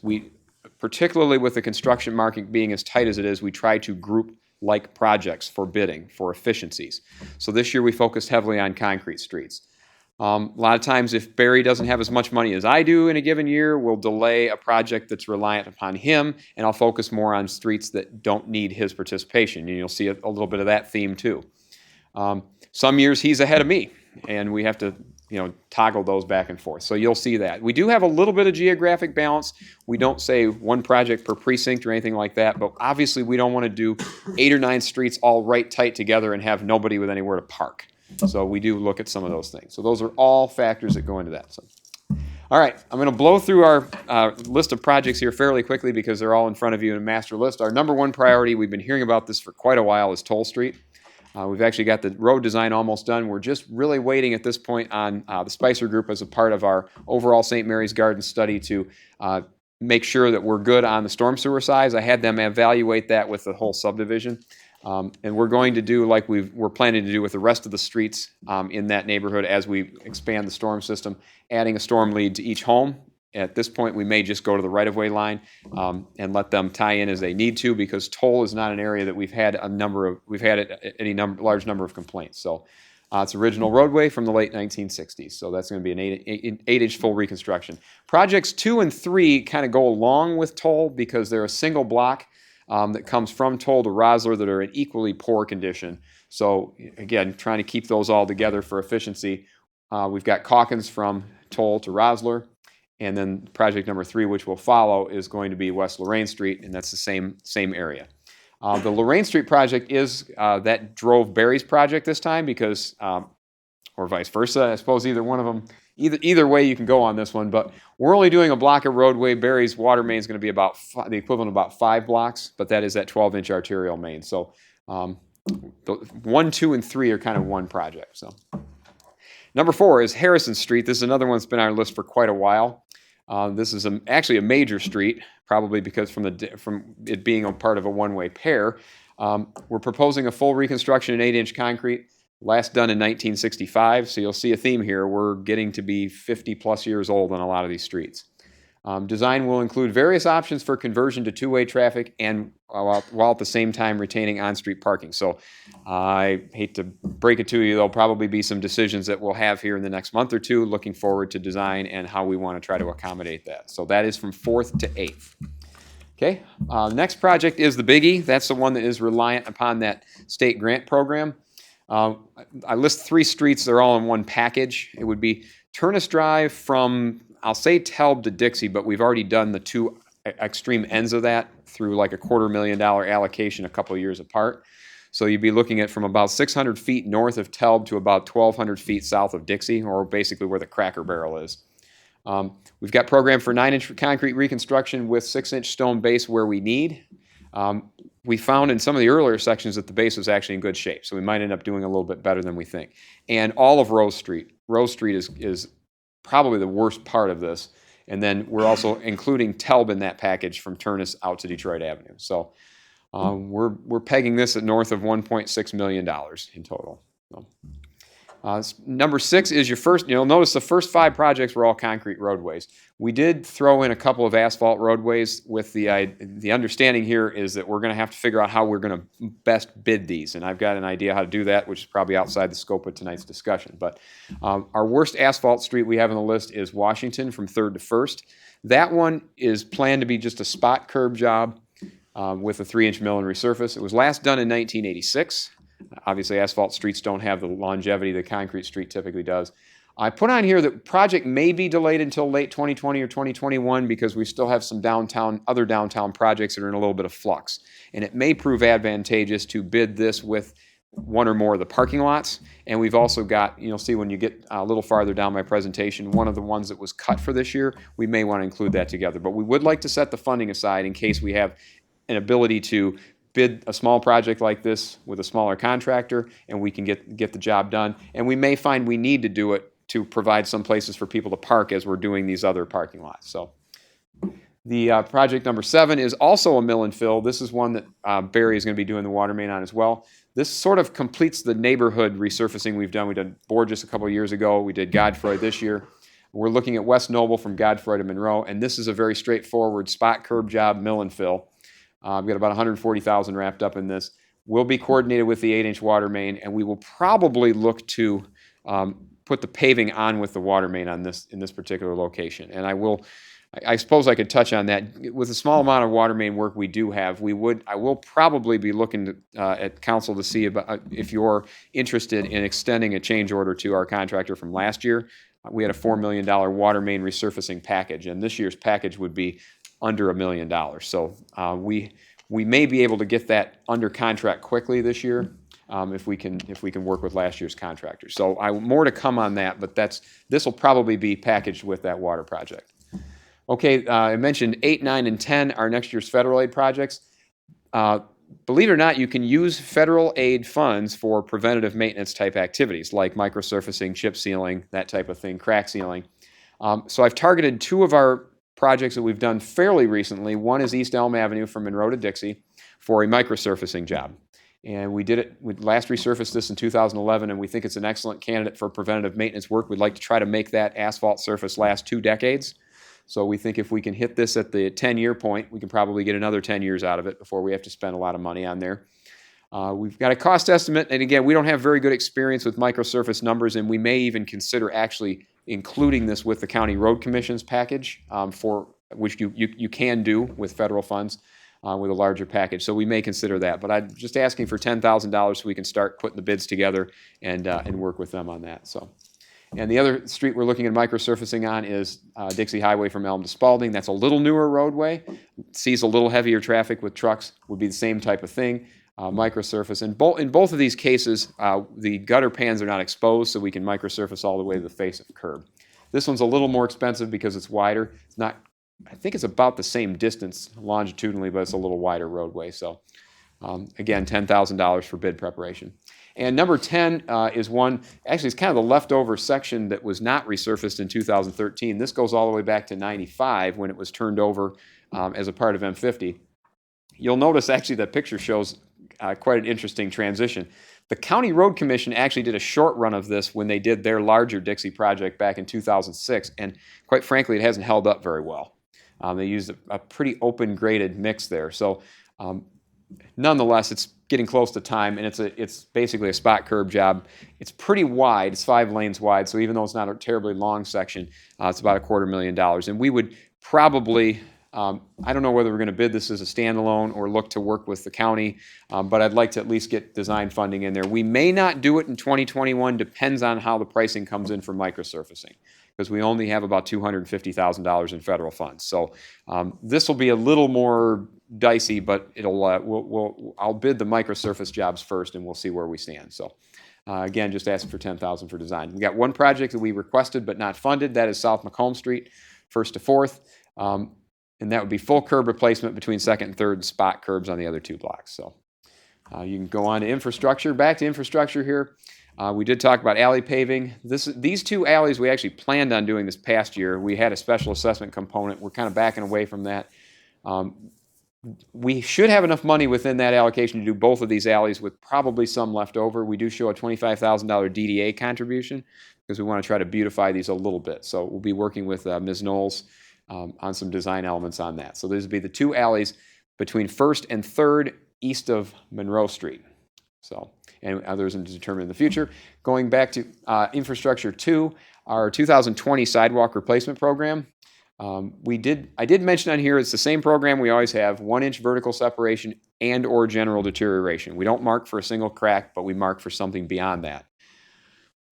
Particularly with the construction market being as tight as it is, we try to group like projects for bidding, for efficiencies. So this year we focused heavily on concrete streets. A lot of times if Barry doesn't have as much money as I do in a given year, we'll delay a project that's reliant upon him, and I'll focus more on streets that don't need his participation. And you'll see a little bit of that theme too. Some years he's ahead of me, and we have to toggle those back and forth. So you'll see that. We do have a little bit of geographic balance. We don't say one project per precinct or anything like that, but obviously we don't want to do 8 or 9 streets all right tight together and have nobody with anywhere to park. So we do look at some of those things. So those are all factors that go into that. So, all right, I'm going to blow through our list of projects here fairly quickly because they're all in front of you in a master list. Our number one priority, we've been hearing about this for quite a while, is Toll Street. We've actually got the road design almost done. We're just really waiting at this point on the Spicer Group as a part of our overall St. Mary's Garden study to make sure that we're good on the storm sewer size. I had them evaluate that with the whole subdivision. And we're going to do like we're planning to do with the rest of the streets in that neighborhood as we expand the storm system, adding a storm lead to each home. At this point, we may just go to the right-of-way line and let them tie in as they need to, because Toll is not an area that we've had large number of complaints. So it's original roadway from the late 1960s. So that's going to be an 8-inch full reconstruction. Projects 2 and 3 kind of go along with Toll because they're a single block that comes from Toll to Rosler that are in equally poor condition. So again, trying to keep those all together for efficiency. We've got Calkins from Toll to Rosler. And then project number 3, which will follow, is going to be West Lorraine Street, and that's the same area. The Lorraine Street project is that drove Barry's project this time because, or vice versa. I suppose either one of them, either way you can go on this one. But we're only doing a block of roadway. Barry's water main is going to be about the equivalent of about 5 blocks, but that is that 12-inch arterial main. So 1, 2, and 3 are kind of one project. So number 4 is Harrison Street. This is another one that's been on our list for quite a while. This is actually a major street, probably because from it being a part of a one-way pair. We're proposing a full reconstruction in 8-inch concrete, last done in 1965. So you'll see a theme here. We're getting to be 50-plus years old on a lot of these streets. Design will include various options for conversion to two-way traffic and while at the same time retaining on-street parking. So I hate to break it to you, there'll probably be some decisions that we'll have here in the next month or two, looking forward to design and how we want to try to accommodate that. So that is from 4th to 8th. Okay, next project is the biggie. That's the one that is reliant upon that state grant program. I list 3 streets. They're all in one package. It would be Turnus Drive from, I'll say Telb to Dixie, but we've already done the 2 extreme ends of that through like a $250,000 allocation a couple of years apart. So you'd be looking at from about 600 feet north of Telb to about 1,200 feet south of Dixie, or basically where the Cracker Barrel is. We've got program for 9-inch concrete reconstruction with 6-inch stone base where we need. We found in some of the earlier sections that the base was actually in good shape, so we might end up doing a little bit better than we think. And all of Rose Street. Rose Street is probably the worst part of this. And then we're also including Telb in that package from Turnus out to Detroit Avenue. So we're pegging this at north of $1.6 million in total. So, number 6 is your first. You'll notice the first 5 projects were all concrete roadways. We did throw in a couple of asphalt roadways with the understanding here is that we're going to have to figure out how we're going to best bid these. And I've got an idea how to do that, which is probably outside the scope of tonight's discussion. But our worst asphalt street we have on the list is Washington from 3rd to 1st. That one is planned to be just a spot curb job with a 3-inch mill and resurface. It was last done in 1986. Obviously, asphalt streets don't have the longevity that concrete street typically does. I put on here that project may be delayed until late 2020 or 2021 because we still have some other downtown projects that are in a little bit of flux. And it may prove advantageous to bid this with one or more of the parking lots. And we've also got, you'll see when you get a little farther down my presentation, one of the ones that was cut for this year, we may want to include that together. But we would like to set the funding aside in case we have an ability to bid a small project like this with a smaller contractor and we can get the job done. And we may find we need to do it to provide some places for people to park as we're doing these other parking lots. So The project number 7 is also a mill and fill. This is one that Barry is going to be doing the water main on as well. This sort of completes the neighborhood resurfacing we've done. We did Borges a couple of years ago. We did Godfrey this year. We're looking at West Noble from Godfrey to Monroe, and this is a very straightforward spot curb job, mill and fill. We've got about 140,000 wrapped up in this. We'll be coordinated with the 8-inch water main, and we will probably look to put the paving on with the water main on this in this particular location. And I suppose I could touch on that. With the small amount of water main work we do have, I will probably be looking at council to see about if you're interested in extending a change order to our contractor from last year. We had a $4 million water main resurfacing package, and this year's package would be under $1 million. So we may be able to get that under contract quickly this year if we can work with last year's contractor. So more to come on that, but this will probably be packaged with that water project. Okay, I mentioned 8, 9, and 10 are next year's federal aid projects. Believe it or not, you can use federal aid funds for preventative maintenance type activities like microsurfacing, chip sealing, that type of thing, crack sealing. So I've targeted 2 of our projects that we've done fairly recently. One is East Elm Avenue from Monroe to Dixie for a microsurfacing job. And we last resurfaced this in 2011, and we think it's an excellent candidate for preventative maintenance work. We'd like to try to make that asphalt surface last 2 decades. So we think if we can hit this at the 10-year point, we can probably get another 10 years out of it before we have to spend a lot of money on there. We've got a cost estimate, and again, we don't have very good experience with microsurface numbers, and we may even consider actually including this with the County Road Commission's package, for which you can do with federal funds with a larger package. So we may consider that, but I'm just asking for $10,000 so we can start putting the bids together and work with them on that. So. And the other street we're looking at microsurfacing on is Dixie Highway from Elm to Spalding. That's a little newer roadway, sees a little heavier traffic with trucks, would be the same type of thing, microsurface. And in both of these cases, the gutter pans are not exposed, so we can microsurface all the way to the face of the curb. This one's a little more expensive because it's wider. It's not, I think it's about the same distance longitudinally, but it's a little wider roadway. So again, $10,000 for bid preparation. And number 10 is one, actually it's kind of the leftover section that was not resurfaced in 2013. This goes all the way back to 95 when it was turned over as a part of M50. You'll notice actually that picture shows quite an interesting transition. The County Road Commission actually did a short run of this when they did their larger Dixie project back in 2006, and quite frankly it hasn't held up very well. They used a pretty open graded mix there. So nonetheless, it's getting close to time, and it's basically a spot curb job. It's pretty wide. It's 5 lanes wide, so even though it's not a terribly long section, it's about $250,000. And we would probably, I don't know whether we're going to bid this as a standalone or look to work with the county, but I'd like to at least get design funding in there. We may not do it in 2021, depends on how the pricing comes in for microsurfacing, because we only have about $250,000 in federal funds. So this will be a little more dicey, but I'll bid the microsurface jobs first, and we'll see where we stand. So again, just asking for $10,000 for design. We got one project that we requested but not funded. That is South Macomb Street, 1st to 4th, and that would be full curb replacement between 2nd and 3rd, spot curbs on the other 2 blocks. So you can go on to infrastructure. Back to infrastructure here. We did talk about alley paving. These 2 alleys we actually planned on doing this past year. We had a special assessment component. We're kind of backing away from that. We should have enough money within that allocation to do both of these alleys with probably some left over. We do show a $25,000 DDA contribution because we want to try to beautify these a little bit. So we'll be working with Ms. Knowles on some design elements on that. So these will be the 2 alleys between 1st and 3rd east of Monroe Street. So, and others to determine in the future. Going back to infrastructure 2, our 2020 sidewalk replacement program. I did mention on here it's the same program we always have, 1-inch vertical separation and or general deterioration. We don't mark for a single crack, but we mark for something beyond that.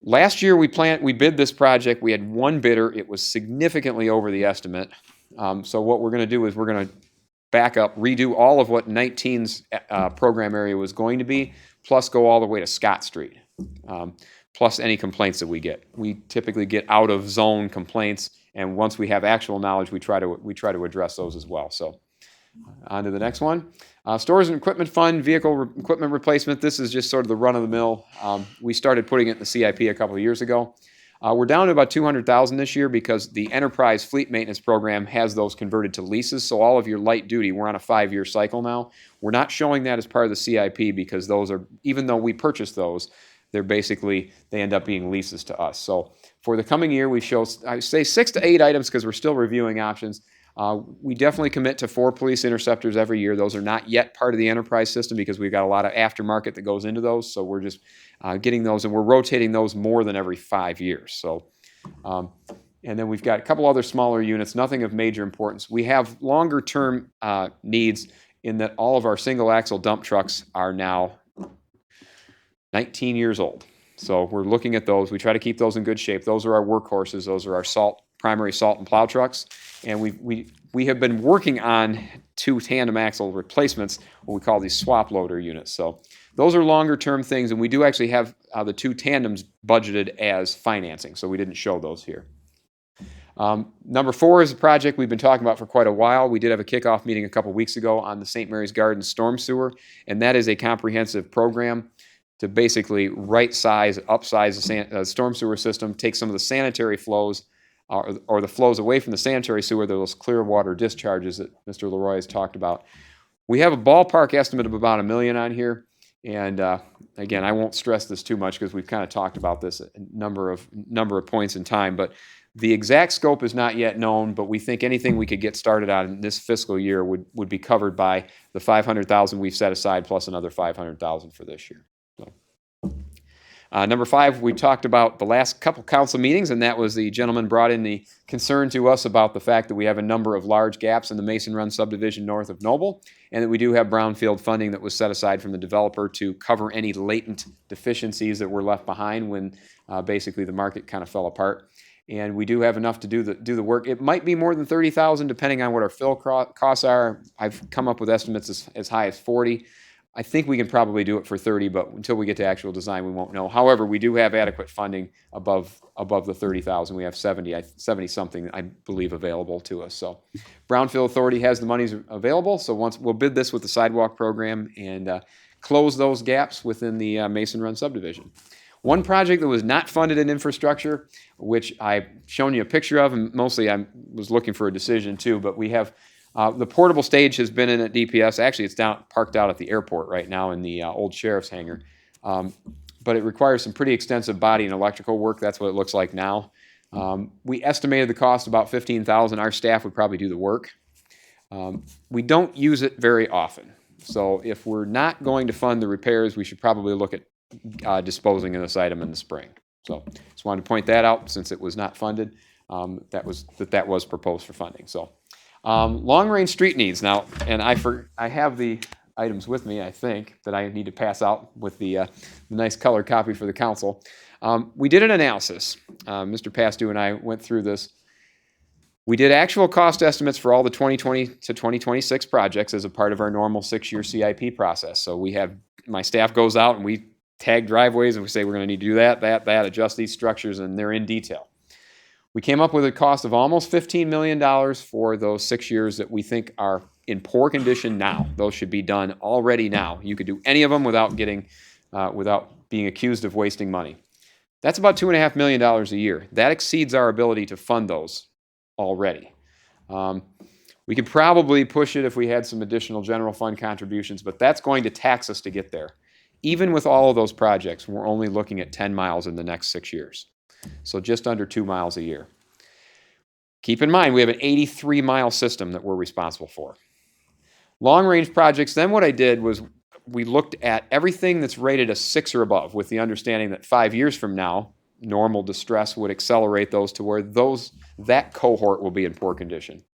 Last year we bid this project. We had 1 bidder. It was significantly over the estimate. So what we're going to do is we're going to back up, redo all of what 19's program area was going to be, plus go all the way to Scott Street, plus any complaints that we get. We typically get out of zone complaints, and once we have actual knowledge, we try to address those as well. So on to the next one. Stores and Equipment Fund, vehicle equipment replacement. This is just sort of the run-of-the-mill. We started putting it in the CIP a couple of years ago. We're down to about 200,000 this year because the enterprise fleet maintenance program has those converted to leases. So all of your light duty, we're on a 5-year cycle now. We're not showing that as part of the CIP because those are, even though we purchased those, they end up being leases to us. So for the coming year, we show, I say 6 to 8 items because we're still reviewing options. We definitely commit to 4 police interceptors every year. Those are not yet part of the enterprise system because we've got a lot of aftermarket that goes into those. So we're just getting those, and we're rotating those more than every 5 years. So, and then we've got a couple other smaller units, nothing of major importance. We have longer term needs in that all of our single axle dump trucks are now 19 years old. So we're looking at those. We try to keep those in good shape. Those are our workhorses. Those are our primary salt and plow trucks. And we have been working on 2 tandem axle replacements, what we call these swap loader units. So those are longer term things, and we do actually have the 2 tandems budgeted as financing, so we didn't show those here. Number 4 is a project we've been talking about for quite a while. We did have a kickoff meeting a couple weeks ago on the St. Mary's Gardens storm sewer, and that is a comprehensive program to basically right-size, upsize the storm sewer system, take some of the sanitary flows or the flows away from the sanitary sewer, those clear water discharges that Mr. Leroy has talked about. We have a ballpark estimate of about $1 million on here. And again, I won't stress this too much because we've kind of talked about this at a number of points in time. But the exact scope is not yet known. But we think anything we could get started on in this fiscal year would be covered by the $500,000 we've set aside plus another $500,000 for this year. So. Number 5, we talked about the last couple council meetings, and that was the gentleman brought in the concern to us about the fact that we have a number of large gaps in the Mason Run subdivision north of Noble, and that we do have brownfield funding that was set aside from the developer to cover any latent deficiencies that were left behind when basically the market kind of fell apart. And we do have enough to do the work. It might be more than $30,000 depending on what our fill costs are. I've come up with estimates as high as 40. I think we can probably do it for 30, but until we get to actual design, we won't know. However, we do have adequate funding above the 30,000. We have 70 something, I believe, available to us. So, Brownfield Authority has the monies available. So once we'll bid this with the sidewalk program and close those gaps within the Mason Run subdivision. One project that was not funded in infrastructure, which I've shown you a picture of, and mostly I was looking for a decision too, but we have. The portable stage has been in at DPS. Actually, it's parked out at the airport right now in the old sheriff's hangar. But it requires some pretty extensive body and electrical work. That's what it looks like now. We estimated the cost about $15,000. Our staff would probably do the work. We don't use it very often. So if we're not going to fund the repairs, we should probably look at disposing of this item in the spring. So just wanted to point that out since it was not funded. That was proposed for funding. So. Long-range street needs now, and I have the items with me, I think, that I need to pass out with the nice color copy for the council. We did an analysis. Mr. Pastu and I went through this. We did actual cost estimates for all the 2020 to 2026 projects as a part of our normal 6-year CIP process. So my staff goes out and we tag driveways and we say we're going to need to do that, adjust these structures, and they're in detail. We came up with a cost of almost $15 million for those 6 years that we think are in poor condition now. Those should be done already now. You could do any of them without being accused of wasting money. That's about $2.5 million a year. That exceeds our ability to fund those already. We could probably push it if we had some additional general fund contributions, but that's going to tax us to get there. Even with all of those projects, we're only looking at 10 miles in the next 6 years. So just under 2 miles a year. Keep in mind, we have an 83-mile system that we're responsible for. Long-range projects, then what I did was we looked at everything that's rated a 6 or above with the understanding that 5 years from now, normal distress would accelerate those to where that cohort will be in poor condition.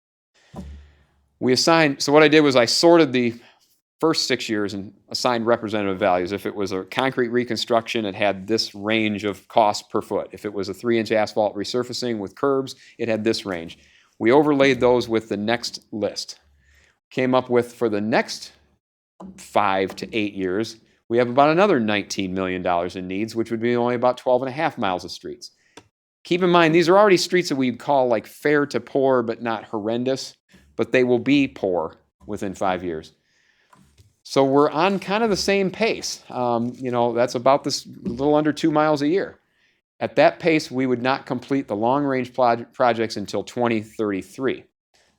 So what I did was I sorted the first 6 years and assigned representative values. If it was a concrete reconstruction, it had this range of cost per foot. If it was a 3-inch asphalt resurfacing with curbs, it had this range. We overlaid those with the next list. Came up with, for the next 5 to 8 years, we have about another $19 million in needs, which would be only about 12.5 miles of streets. Keep in mind, these are already streets that we'd call like fair to poor, but not horrendous, but they will be poor within 5 years. So we're on kind of the same pace. That's about this little under 2 miles a year. At that pace, we would not complete the long-range projects until 2033.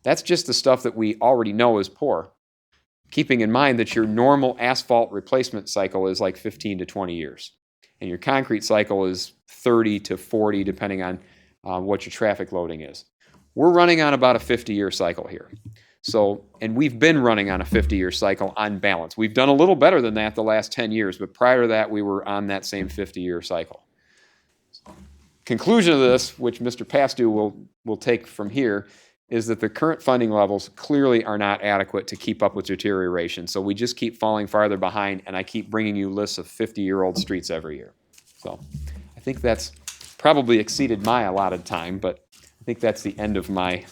That's just the stuff that we already know is poor, keeping in mind that your normal asphalt replacement cycle is like 15 to 20 years, and your concrete cycle is 30 to 40, depending on what your traffic loading is. We're running on about a 50-year cycle here. So, and we've been running on a 50-year cycle on balance. We've done a little better than that the last 10 years, but prior to that, we were on that same 50-year cycle. Conclusion of this, which Mr. Pastu will take from here, is that the current funding levels clearly are not adequate to keep up with deterioration. So we just keep falling farther behind, and I keep bringing you lists of 50-year-old streets every year. So I think that's probably exceeded my allotted time, but I think that's the end of my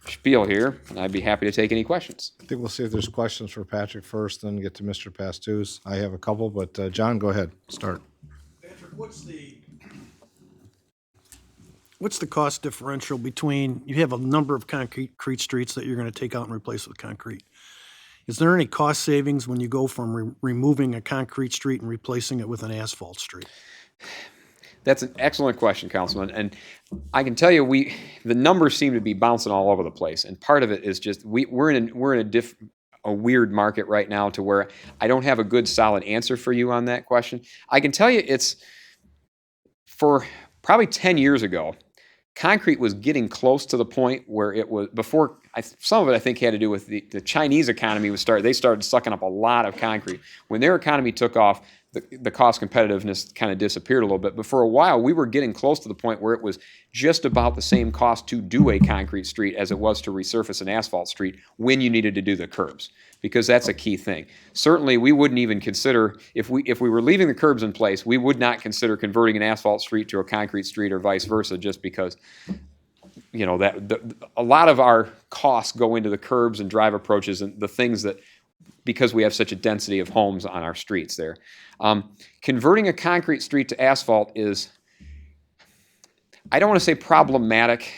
spiel here, and I'd be happy to take any questions. I think we'll see if there's questions for Patrick first, then get to Mr. Pastu's. I have a couple, but John, go ahead, start. Patrick, what's the cost differential between, you have a number of concrete streets that you're going to take out and replace with concrete. Is there any cost savings when you go from removing a concrete street and replacing it with an asphalt street? That's an excellent question, Councilman. And I can tell you, the numbers seem to be bouncing all over the place. And part of it is just we're in a weird market right now to where I don't have a good solid answer for you on that question. I can tell you it's for probably 10 years ago, concrete was getting close to the point where it was before. Some of it I think had to do with the Chinese economy they started sucking up a lot of concrete. When their economy took off, the cost competitiveness kind of disappeared a little bit. But for a while, we were getting close to the point where it was just about the same cost to do a concrete street as it was to resurface an asphalt street when you needed to do the curbs, because that's a key thing. Certainly, we wouldn't even consider, if we were leaving the curbs in place, we would not consider converting an asphalt street to a concrete street or vice versa, just because a lot of our costs go into the curbs and drive approaches and the things that, because we have such a density of homes on our streets there. Converting a concrete street to asphalt is, I don't want to say problematic.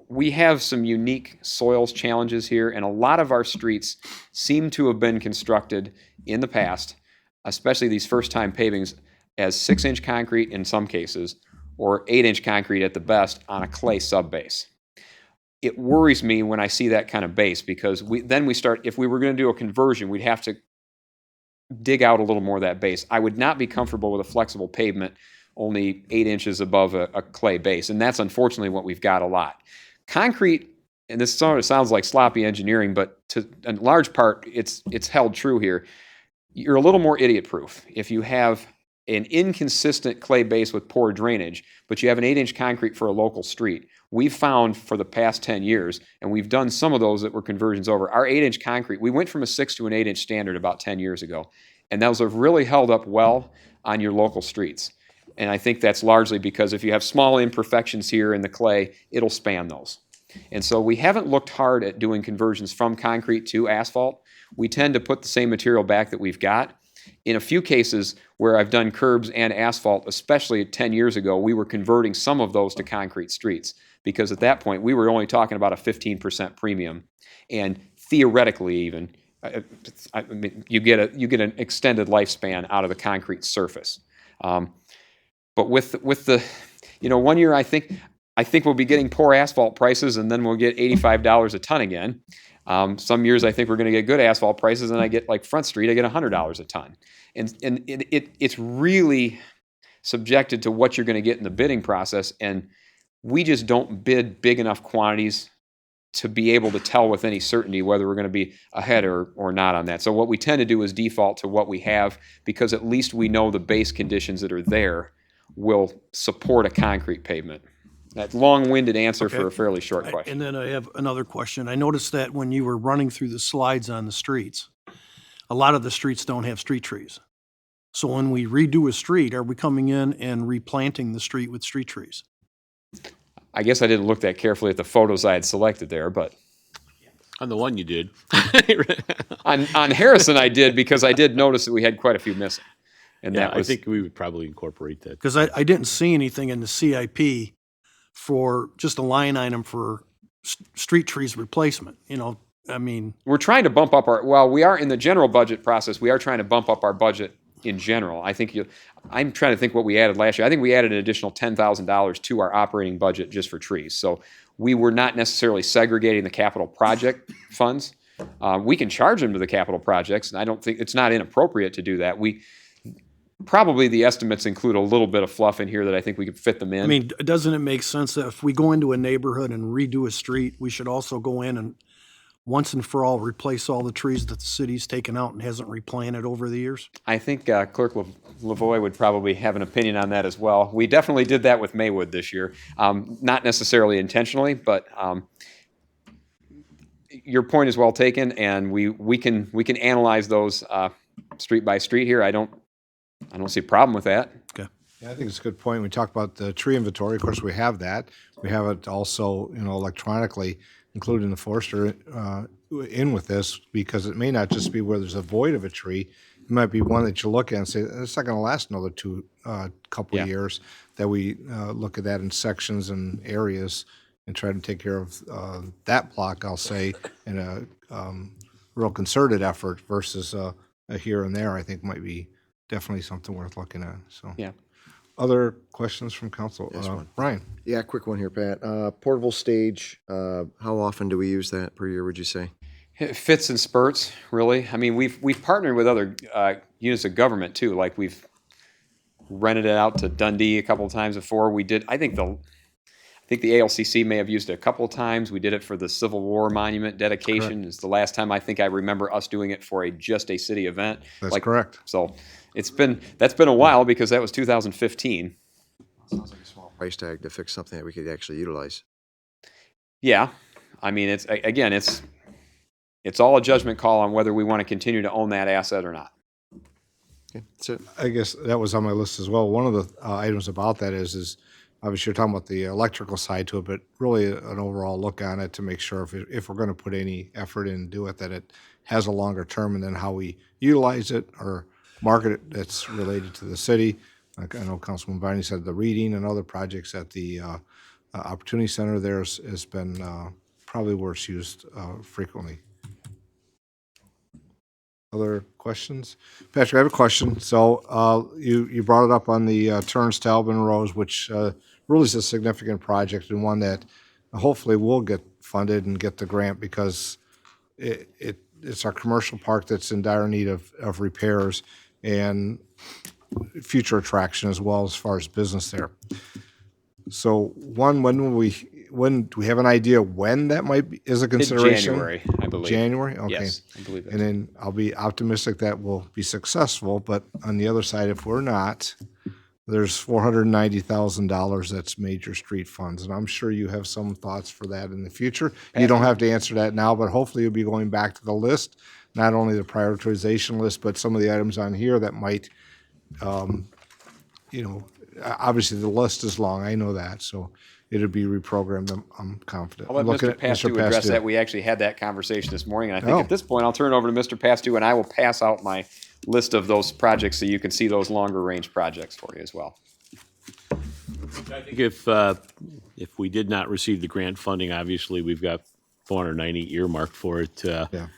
We have some unique soils challenges here, and a lot of our streets seem to have been constructed in the past, especially these first-time pavings, as 6-inch concrete in some cases, or 8-inch concrete at the best on a clay subbase. It worries me when I see that kind of base, because if we were going to do a conversion, we'd have to dig out a little more of that base. I would not be comfortable with a flexible pavement only 8 inches above a clay base, and that's unfortunately what we've got a lot. Concrete, and this sort of sounds like sloppy engineering, but in large part, it's held true here. You're a little more idiot-proof if you have an inconsistent clay base with poor drainage, but you have an 8-inch concrete for a local street. We've found for the past 10 years, and we've done some of those that were conversions over, our 8-inch concrete, we went from a 6 to an 8-inch standard about 10 years ago, and those have really held up well on your local streets. And I think that's largely because if you have small imperfections here in the clay, it'll span those. And so we haven't looked hard at doing conversions from concrete to asphalt. We tend to put the same material back that we've got. In a few cases where I've done curbs and asphalt, especially 10 years ago, we were converting some of those to concrete streets, because at that point we were only talking about a 15% premium, and theoretically even, you get an extended lifespan out of the concrete surface. But with the, 1 year I think we'll be getting poor asphalt prices, and then we'll get $85 a ton again. Some years I think we're going to get good asphalt prices, and I get, like Front Street, I get $100 a ton. And it's really subjected to what you're going to get in the bidding process, and we just don't bid big enough quantities to be able to tell with any certainty whether we're going to be ahead or not on that. So what we tend to do is default to what we have, because at least we know the base conditions that are there will support a concrete pavement. That long-winded answer for a fairly short question. And then I have another question. I noticed that when you were running through the slides on the streets, a lot of the streets don't have street trees. So when we redo a street, are we coming in and replanting the street with street trees? I guess I didn't look that carefully at the photos I had selected there, but On the one you did. on Harrison I did, because I did notice that we had quite a few missing. And Yeah, that was, I think we would probably incorporate that. Because I didn't see anything in the CIP for just a line item for street trees replacement, I mean. we're trying to bump up we are in the general budget process, we are trying to bump up our budget in general. I'm trying to think what we added last year. I think we added an additional $10,000 to our operating budget just for trees. So we were not necessarily segregating the capital project funds. We can charge them to the capital projects, and I don't think it's not inappropriate to do that. Probably the estimates include a little bit of fluff in here that I think we could fit them in. I mean, doesn't it make sense that if we go into a neighborhood and redo a street, we should also go in and once and for all replace all the trees that the city's taken out and hasn't replanted over the years? I think Clerk Lavoy would probably have an opinion on that as well. We definitely did that with Maywood this year. Not necessarily intentionally, but your point is well taken, and we can analyze those street by street here. I don't see a problem with that. Okay. Yeah, I think it's a good point. We talked about the tree inventory. Of course, we have that. We have it also, electronically, including the forester in with this, because it may not just be where there's a void of a tree. It might be one that you look at and say, it's not going to last another couple of years, that we look at that in sections and areas and try to take care of that block, I'll say, in a real concerted effort versus a here and there, I think might be definitely something worth looking at. So, Yeah. Other questions from council? Brian? Yeah, quick one here, Pat. Portable stage, how often do we use that per year, would you say? It fits in spurts, really. I mean, we've partnered with other units of government too. Like we've rented it out to Dundee a couple of times before. We did. I think the ALCC may have used it a couple of times. We did it for the Civil War Monument dedication. It's the last time I think I remember us doing it for just a city event. That's correct. So that's been a while because that was 2015. Sounds like a small price tag to fix something that we could actually utilize. Yeah, I mean it's all a judgment call on whether we want to continue to own that asset or not. Okay, that's it. I guess that was on my list as well. One of the items about that is obviously you're talking about the electrical side to it, but really an overall look on it to make sure if we're going to put any effort in and do it, that it has a longer term, and then how we utilize it or market it that's related to the city. Like I know Councilman Barney said the reading and other projects at the Opportunity Center there has been probably where it's used frequently. Other questions? Patrick, I have a question. So you brought it up on the turnstile Monroe's, which really is a significant project and one that hopefully will get funded and get the grant, because it's our commercial park that's in dire need of repairs and future attraction as well as far as business there. So when do we have an idea when that might be, is a consideration? January, I believe. January? Okay. Yes, I believe And then I'll be optimistic that we'll be successful, but on the other side, if we're not, there's $490,000 that's major street funds, and I'm sure you have some thoughts for that in the future. You don't have to answer that now, but hopefully you'll be going back to the list, not only the prioritization list, but some of the items on here that might, obviously the list is long, I know that, so it'll be reprogrammed, I'm confident. I'll let Mr. Pastu address that. We actually had that conversation this morning, and I think Oh. at this point I'll turn it over to Mr. Pastu, and I will pass out my list of those projects so you can see those longer range projects for you as well. I think if we did not receive the grant funding, obviously we've got 490 earmarked for it. Yeah.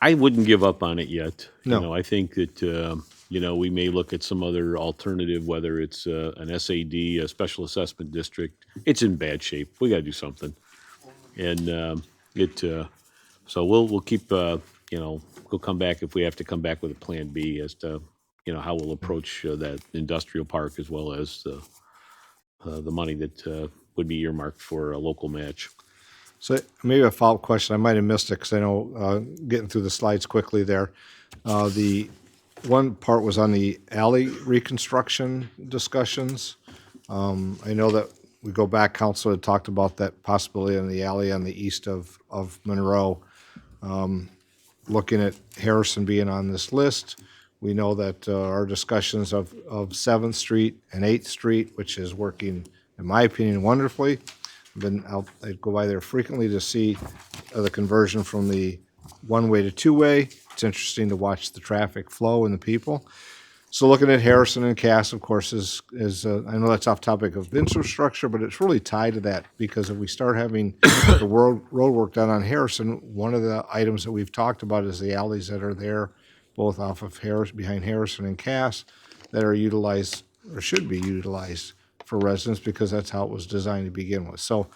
I wouldn't give up on it yet. No. I think that we may look at some other alternative, whether it's an SAD, a special assessment district. It's in bad shape. We got to do something, and so we'll keep we'll come back if we have to come back with a plan B as to how we'll approach that industrial park, as well as the money that would be earmarked for a local match. So maybe a follow-up question, I might have missed it because I know getting through the slides quickly there. The one part was on the alley reconstruction discussions. I know that we go back, council had talked about that possibility on the alley on the east of Monroe. Looking at Harrison being on this list, we know that our discussions of 7th Street and 8th Street, which is working, in my opinion, wonderfully. I go by there frequently to see the conversion from the one-way to two-way. It's interesting to watch the traffic flow and the people. So looking at Harrison and Cass, of course, is I know that's off topic of infrastructure, but it's really tied to that, because if we start having the road work done on Harrison, one of the items that we've talked about is the alleys that are there both off of behind Harrison and Cass, that are utilized, or should be utilized for residents, because that's how it was designed to begin with. So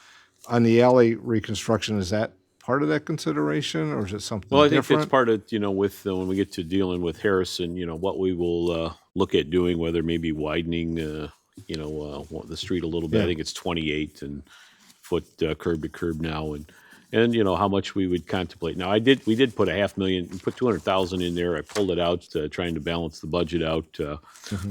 on the alley reconstruction, is that part of that consideration, or is it something Well, I think different? that's part of, with, when we get to dealing with Harrison, what we will look at doing, whether maybe widening, the street a little bit. I Yeah. think it's 28 and foot curb to curb now, and how much we would contemplate. Now, we did put $500,000, put 200,000 in there. I pulled it out, trying to balance the budget out.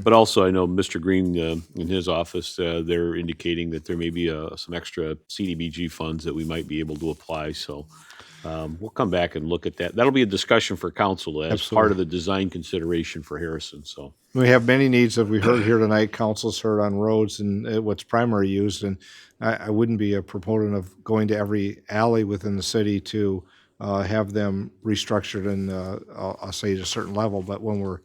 But also, I know Mr. Green, in his office, they're indicating that there may be some extra CDBG funds that we might be able to apply. So we'll come back and look at that. That'll be a discussion for council as part of the design consideration for Harrison, so. We have many needs, as we heard here tonight. Council's heard on roads and what's primary used, and I wouldn't be a proponent of going to every alley within the city to have them restructured and I'll say at a certain level, but when we're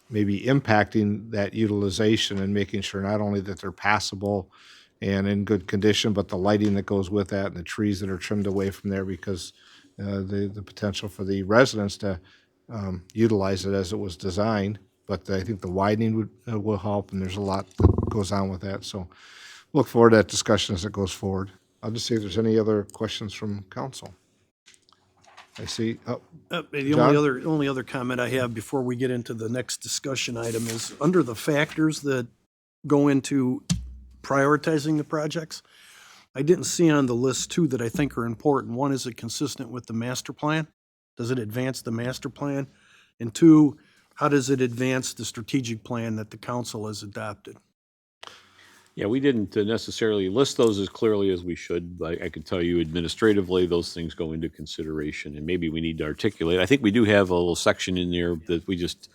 maybe impacting that utilization and making sure not only that they're passable and in good condition, but the lighting that goes with that and the trees that are trimmed away from there, because the potential for the residents to utilize it as it was designed. But I think the widening will help, and there's a lot that goes on with that. So look forward to that discussion as it goes forward. I'll just see if there's any other questions from council. I see, The John? only other comment I have before we get into the next discussion item is, under the factors that go into prioritizing the projects, I didn't see on the list two that I think are important. One, is it consistent with the master plan? Does it advance the master plan? And two, how does it advance the strategic plan that the council has adopted? Yeah, we didn't necessarily list those as clearly as we should, but I can tell you administratively, those things go into consideration, and maybe we need to articulate. I think we do have a little section in there that we just,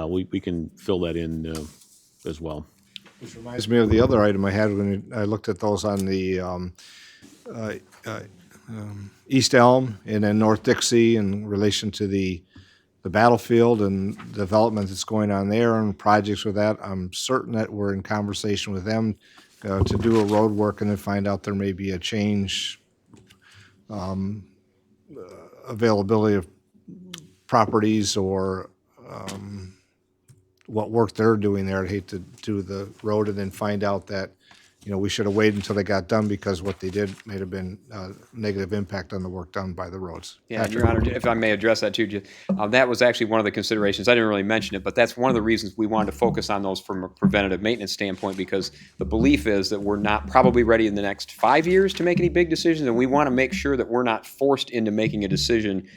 we can fill that in as well. Which reminds me of the other item I had when I looked at those on the East Elm and then North Dixie in relation to the battlefield and development that's going on there and projects with that. I'm certain that we're in conversation with them to do a road work and then find out there may be a change availability of properties or what work they're doing there. I'd hate to do the road and then find out that, we should have waited until they got done because what they did may have been negative impact on the work done by the roads. Yeah, Your Honor, if I may address that too, that was actually one of the considerations. I didn't really mention it, but that's one of the reasons we wanted to focus on those from a preventative maintenance standpoint, because the belief is that we're not probably ready in the next 5 years to make any big decisions, and we want to make sure that we're not forced into making a decision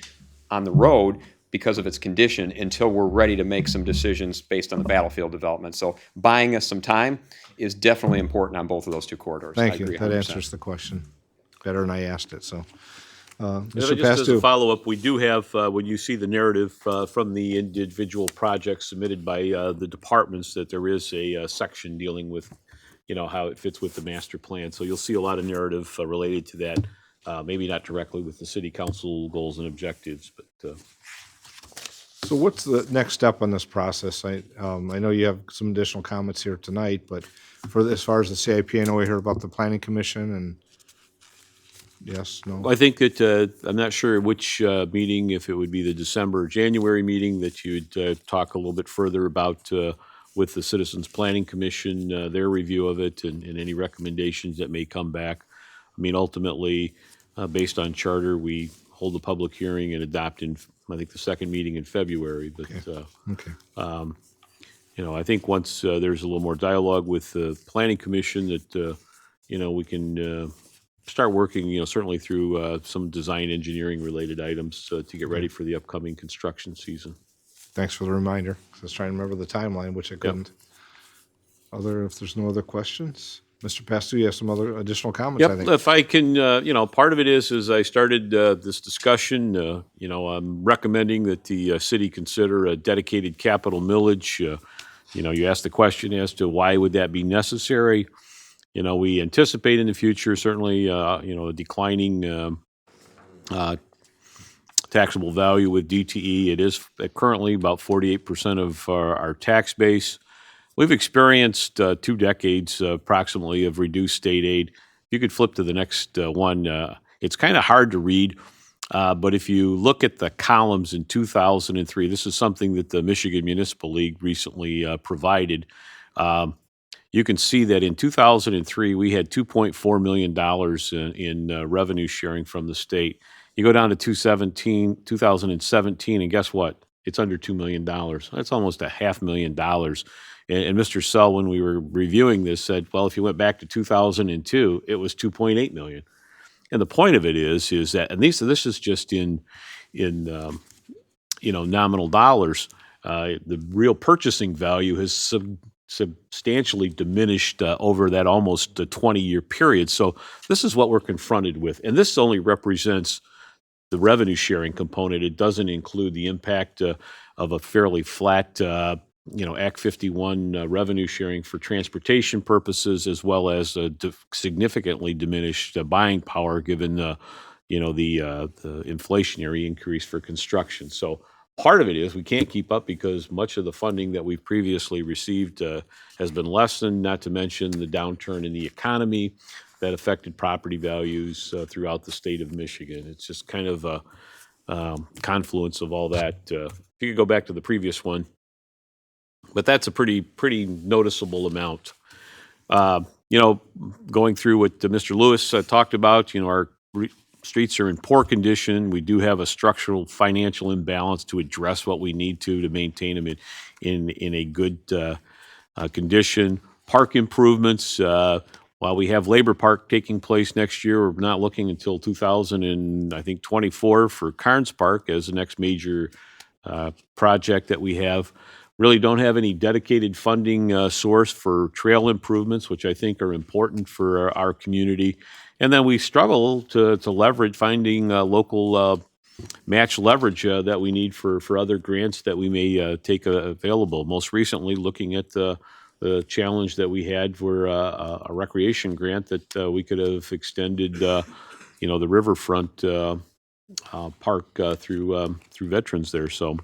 on the road because of its condition until we're ready to make some decisions based on the battlefield development. So buying us some time is definitely important on both of those two corridors. I Thank you. agree That 100%. answers the question better than I asked it, so. Just Mr. as a Pastu. follow-up, we do have, when you see the narrative from the individual projects submitted by the departments, that there is a section dealing with, how it fits with the master plan. So you'll see a lot of narrative related to that, maybe not directly with the city council goals and objectives, but. So what's the next step on this process? I know you have some additional comments here tonight, but as far as the CIP, I know we heard about the planning commission and yes, no? I think that, I'm not sure which meeting, if it would be the December or January meeting, that you'd talk a little bit further about with the Citizens Planning Commission, their review of it and any recommendations that may come back. I mean, ultimately, based on charter, we hold a public hearing and adopt in, I think, the second meeting in February. But, Okay. I think once there's a little more dialogue with the Planning Commission that, we can start working, certainly through some design engineering related items to get ready for the upcoming construction season. Thanks for the reminder. I was trying to remember the timeline, which I couldn't. If there's no other questions? Mr. Pastu, you have some other additional comments, I Yep, think. if I can, part of it is, as I started this discussion, I'm recommending that the city consider a dedicated capital millage. You asked the question as to why would that be necessary? We anticipate in the future, certainly, a declining taxable value with DTE. It is currently about 48% of our tax base. We've experienced 2 decades approximately of reduced state aid. If you could flip to the next one, it's kind of hard to read. But if you look at the columns in 2003, this is something that the Michigan Municipal League recently provided. You can see that in 2003, we had $2.4 million in revenue sharing from the state. You go down to 2017, and guess what? It's under $2 million. That's almost a $500,000. And Mr. Sell, when we were reviewing this, said, well, if you went back to 2002, it was 2.8 million. And the point of it is that, and this is just in nominal dollars. The real purchasing value has substantially diminished over that almost 20-year period. So this is what we're confronted with, and this only represents the revenue sharing component. It doesn't include the impact of a fairly flat, Act 51 revenue sharing for transportation purposes, as well as significantly diminished buying power given the inflationary increase for construction. So part of it is we can't keep up because much of the funding that we've previously received has been lessened, not to mention the downturn in the economy that affected property values throughout the state of Michigan. It's just kind of a confluence of all that. If you could go back to the previous one, but that's a pretty noticeable amount. Going through what Mr. Lewis talked about, our streets are in poor condition. We do have a structural financial imbalance to address what we need to maintain them in a good condition. Park improvements, while we have Labor Park taking place next year, we're not looking until 2024 for Carnes Park as the next major project that we have. Really don't have any dedicated funding source for trail improvements, which I think are important for our community. And then we struggle to leverage finding local match leverage that we need for other grants that we may take available. Most recently, looking at the challenge that we had for a recreation grant that we could have extended, the riverfront park through veterans there. So.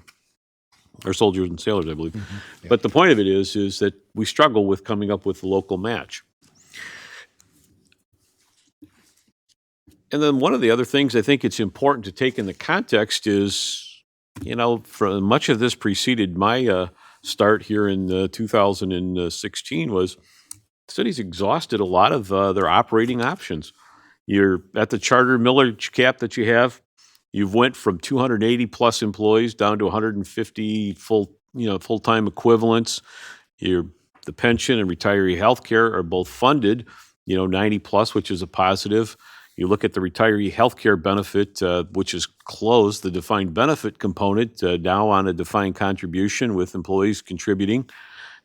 Or soldiers and sailors, I believe. Yeah. But the point of it is that we struggle with coming up with the local match. And then one of the other things I think it's important to take in the context is, for much of this preceded my start here in 2016 was the city's exhausted a lot of their operating options. You're at the charter millage cap that you have. You've went from 280 plus employees down to 150 full-time equivalents. The pension and retiree health care are both funded, 90 plus, which is a positive. You look at the retiree health care benefit, which is closed, the defined benefit component, now on a defined contribution with employees contributing.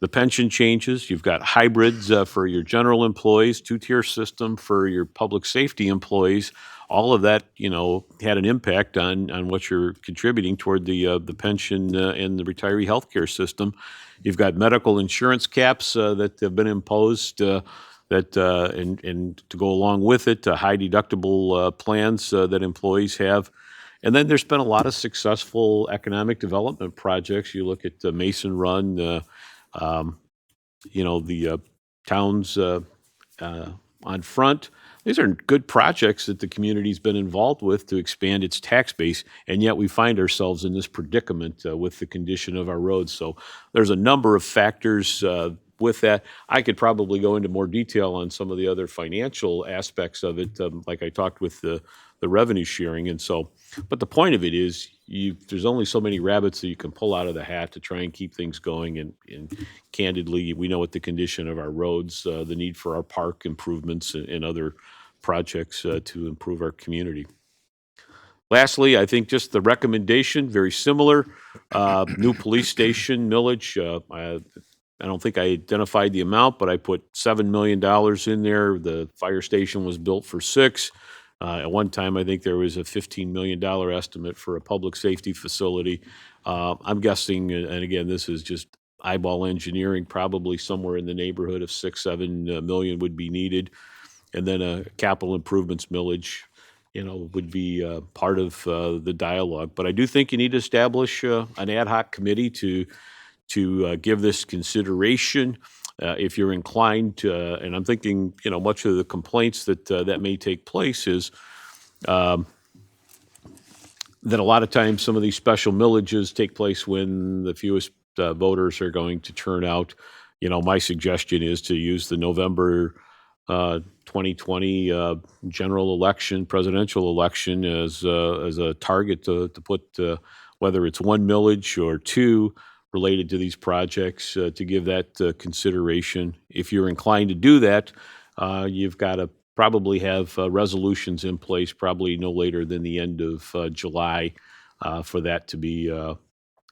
The pension changes. You've got hybrids for your general employees, two-tier system for your public safety employees. All of that, had an impact on what you're contributing toward the pension and the retiree health care system. You've got medical insurance caps that have been imposed and to go along with it, high deductible plans that employees have. And then there's been a lot of successful economic development projects. You look at Mason Run, the towns on front. These are good projects that the community's been involved with to expand its tax base, and yet we find ourselves in this predicament with the condition of our roads. So there's a number of factors with that. I could probably go into more detail on some of the other financial aspects of it, like I talked with the revenue sharing. And so, but the point of it is there's only so many rabbits that you can pull out of the hat to try and keep things going. And candidly, we know what the condition of our roads, the need for our park improvements and other projects to improve our community. Lastly, I think just the recommendation, very similar, new police station millage. I don't think I identified the amount, but I put $7 million in there. The fire station was built for $6 million. At one time, I think there was a $15 million estimate for a public safety facility. I'm guessing, and again, this is just eyeball engineering, probably somewhere in the neighborhood of $6-7 million would be needed. And then a capital improvements millage, would be part of the dialogue. But I do think you need to establish an ad hoc committee to give this consideration. If you're inclined to, and I'm thinking, much of the complaints that may take place is that a lot of times some of these special millages take place when the fewest voters are going to turn out. My suggestion is to use the November 2020 general election, presidential election as a target to put whether it's one millage or two related to these projects to give that consideration. If you're inclined to do that, you've got to probably have resolutions in place probably no later than the end of July for that to be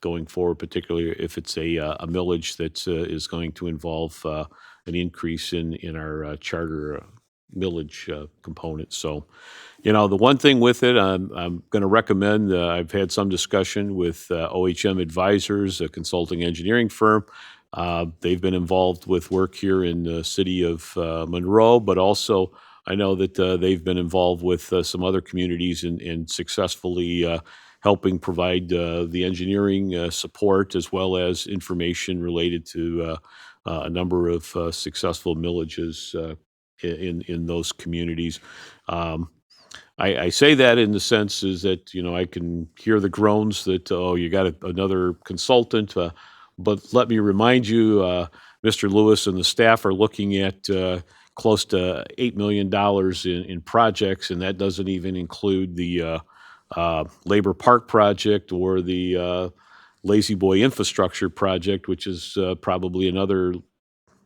going forward, particularly if it's a millage that is going to involve an increase in our charter millage component. So, the one thing with it, I'm going to recommend, I've had some discussion with OHM Advisors, a consulting engineering firm. They've been involved with work here in the city of Monroe, but also I know that they've been involved with some other communities in successfully helping provide the engineering support as well as information related to a number of successful millages in those communities. I say that in the sense is that, I can hear the groans that, oh, you got another consultant, but let me remind you, Mr. Lewis and the staff are looking at close to $8 million in projects, and that doesn't even include the Labor Park project or the Lazy Boy infrastructure project, which is probably another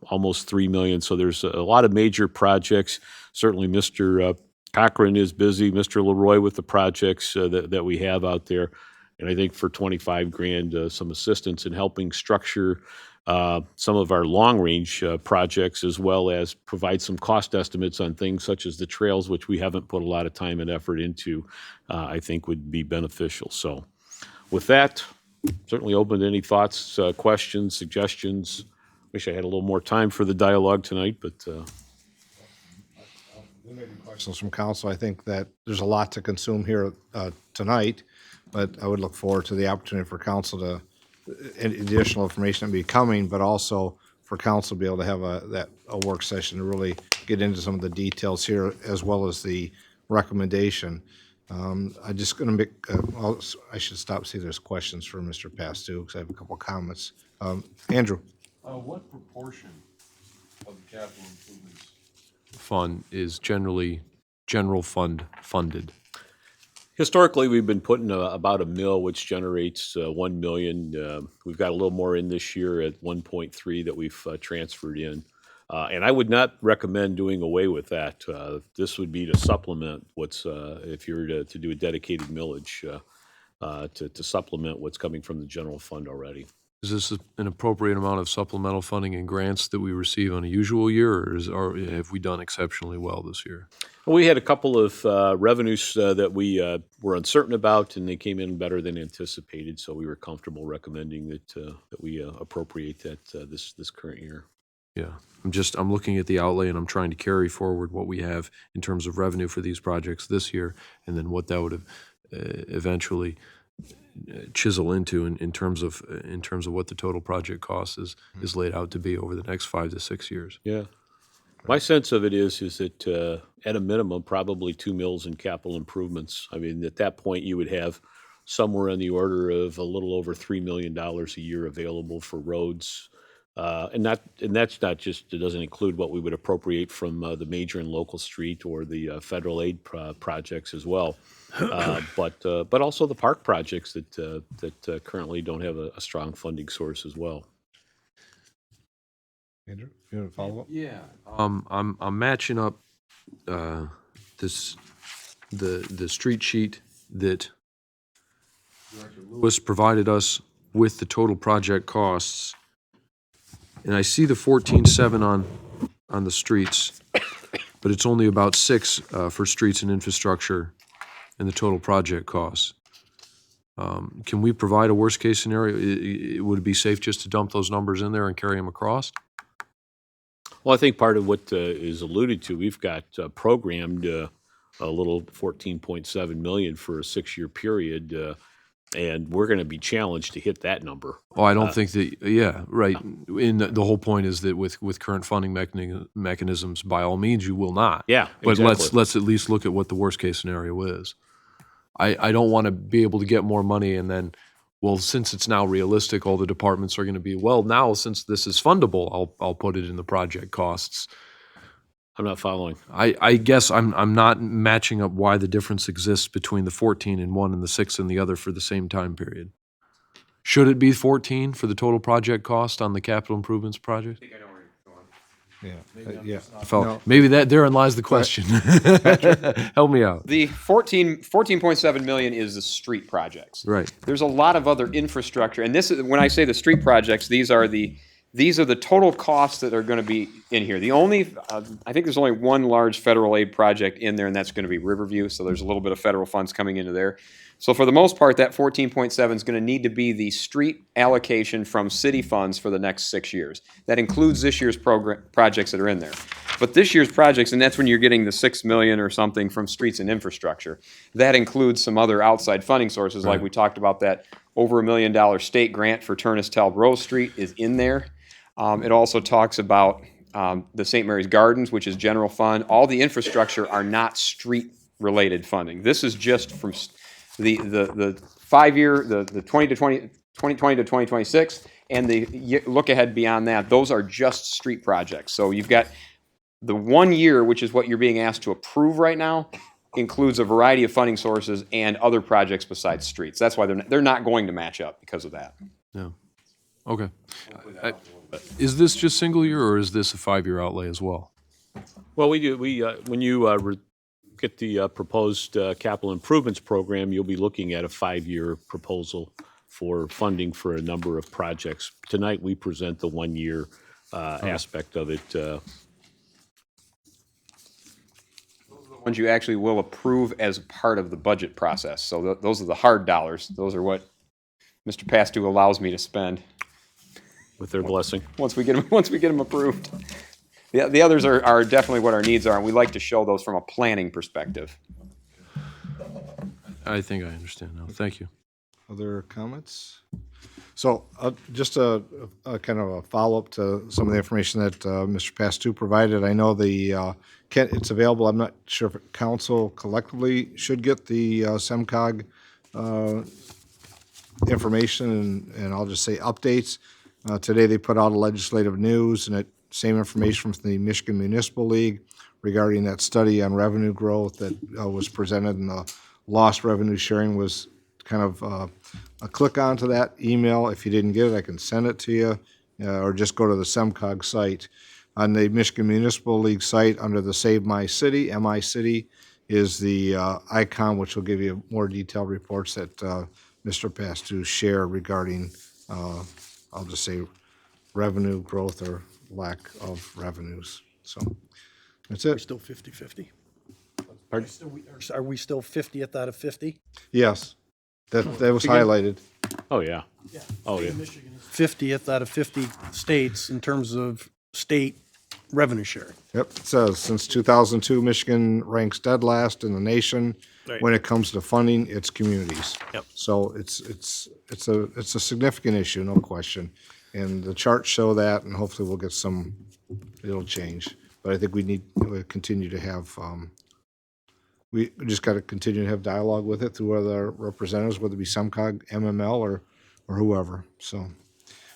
almost 3 million. So there's a lot of major projects. Certainly Mr. Cochran is busy, Mr. Leroy with the projects that we have out there. And I think for 25 grand, some assistance in helping structure some of our long-range projects, as well as provide some cost estimates on things such as the trails, which we haven't put a lot of time and effort into, I think would be beneficial. So with that, certainly open to any thoughts, questions, suggestions. Wish I had a little more time for the dialogue tonight, but Questions from council. I think that there's a lot to consume here tonight, but I would look forward to the opportunity for council to, additional information to be coming, but also for council to be able to have a work session to really get into some of the details here, as well as the recommendation. I'm just going to make, I should stop, see if there's questions for Mr. Pastu, because I have a couple comments. Andrew? What proportion of the capital improvements fund is general fund funded? historically, we've been putting about $1 million, which generates 1 million. We've got a little more in this year at 1.3 that we've transferred in. And I would not recommend doing away with that. This would be to supplement what's, if you were to do a dedicated millage, to supplement what's coming from the general fund already. Is this an appropriate amount of supplemental funding and grants that we receive on a usual year, or have we done exceptionally well this year? We had a couple of revenues that we were uncertain about, and they came in better than anticipated, so we were comfortable recommending that we appropriate that this current year. Yeah, I'm looking at the outlay and I'm trying to carry forward what we have in terms of revenue for these projects this year, and then what that would have eventually chisel into in terms of what the total project cost is laid out to be over the next 5 to 6 years. Yeah. My sense of it is that at a minimum, probably 2 mills in capital improvements. I mean, at that point, you would have somewhere in the order of a little over $3 million a year available for roads. And that's not just, it doesn't include what we would appropriate from the major and local street or the federal aid projects as well. But also the park projects that currently don't have a strong funding source as well. Andrew, you want to follow up? Yeah. I'm matching up the street sheet that Director Lewis provided us with the total project costs, and I see the 14.7 on the streets, but it's only about 6 for streets and infrastructure and the total project costs. Can we provide a worst case scenario? Would it be safe just to dump those numbers in there and carry them across? Well, I think part of what is alluded to, we've got programmed a little 14.7 million for a 6-year period, and we're going to be challenged to hit that number. Oh, I don't think that, yeah, right. The whole point is that with current funding mechanisms, by all means, you will not. Yeah, But exactly. let's at least look at what the worst case scenario is. I don't want to be able to get more money and then, well, since it's now realistic, all the departments are going to be, well, now since this is fundable, I'll put it in the project costs. I'm not following. I guess I'm not matching up why the difference exists between the 14 in one and the 6 in the other for the same time period. Should it be 14 for the total project cost on the capital improvements project? Yeah. Maybe therein lies the question. Help me out. The 14.7 million is the street projects. Right. There's a lot of other infrastructure, and this is, when I say the street projects, these are the total costs that are going to be in here. The only, I think there's only one large federal aid project in there, and that's going to be Riverview, so there's a little bit of federal funds coming into there. So for the most part, that 14.7 is going to need to be the street allocation from city funds for the next 6 years. That includes this year's projects that are in there. But this year's projects, and that's when you're getting the 6 million or something from streets and infrastructure, that includes some other outside funding sources, like we talked about. That over $1 million state grant for Turnus-Talb Rose Street is in there. It also talks about the St. Mary's Gardens, which is general fund. All the infrastructure are not street-related funding. This is just from the 5-year, the 2020 to 2026, and the look ahead beyond that. Those are just street projects. So you've got the 1 year, which is what you're being asked to approve right now, includes a variety of funding sources and other projects besides streets. That's why they're not going to match up because of that. Yeah. Okay. Is this just single year, or is this a 5-year outlay as well? Well, we do. When you get the proposed capital improvements program, you'll be looking at a 5-year proposal for funding for a number of projects. Tonight, we present the 1-year aspect of it. Ones you actually will approve as part of the budget process. So those are the hard dollars. Those are what Mr. Pastu allows me to spend With their blessing. once we get them approved. The others are definitely what our needs are, and we like to show those from a planning perspective. I think I understand now. Thank you. Other comments? So just a kind of a follow-up to some of the information that Mr. Pastu provided. I know it's available. I'm not sure if council collectively should get the SEMCOG information, and I'll just say updates. Today they put out a legislative news, and same information from the Michigan Municipal League regarding that study on revenue growth that was presented, and the lost revenue sharing was kind of a click onto that email. If you didn't get it, I can send it to you, or just go to the SEMCOG site. On the Michigan Municipal League site, under the Save My City, MI City, is the icon, which will give you more detailed reports that Mr. Pastu shared regarding, I'll just say, revenue growth or lack of revenues. So that's We're it. still 50-50? Pardon? Are we still 50th out of 50? Yes, that was highlighted. Oh, yeah. Oh, yeah. 50th out of 50 states in terms of state revenue sharing. Yep, it says, since 2002, Michigan ranks dead last in the nation Right. when it comes to funding its communities. Yep. So it's a significant issue, no question. And the charts show that, and hopefully we'll get it'll change. But I think we continue to have, we just got to continue to have dialogue with it through other representatives, whether it be SEMCOG, MML, or whoever, so.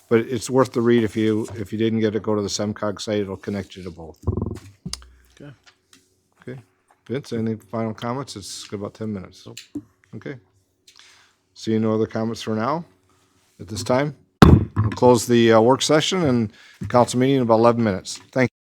But it's worth the read. If you didn't get it, go to the SEMCOG site. It'll connect you to both. Okay. Okay. Vince, any final comments? It's about 10 minutes. Okay. Seeing no other comments for now at this time, we'll close the work session and council meeting in about 11 minutes. Thank you.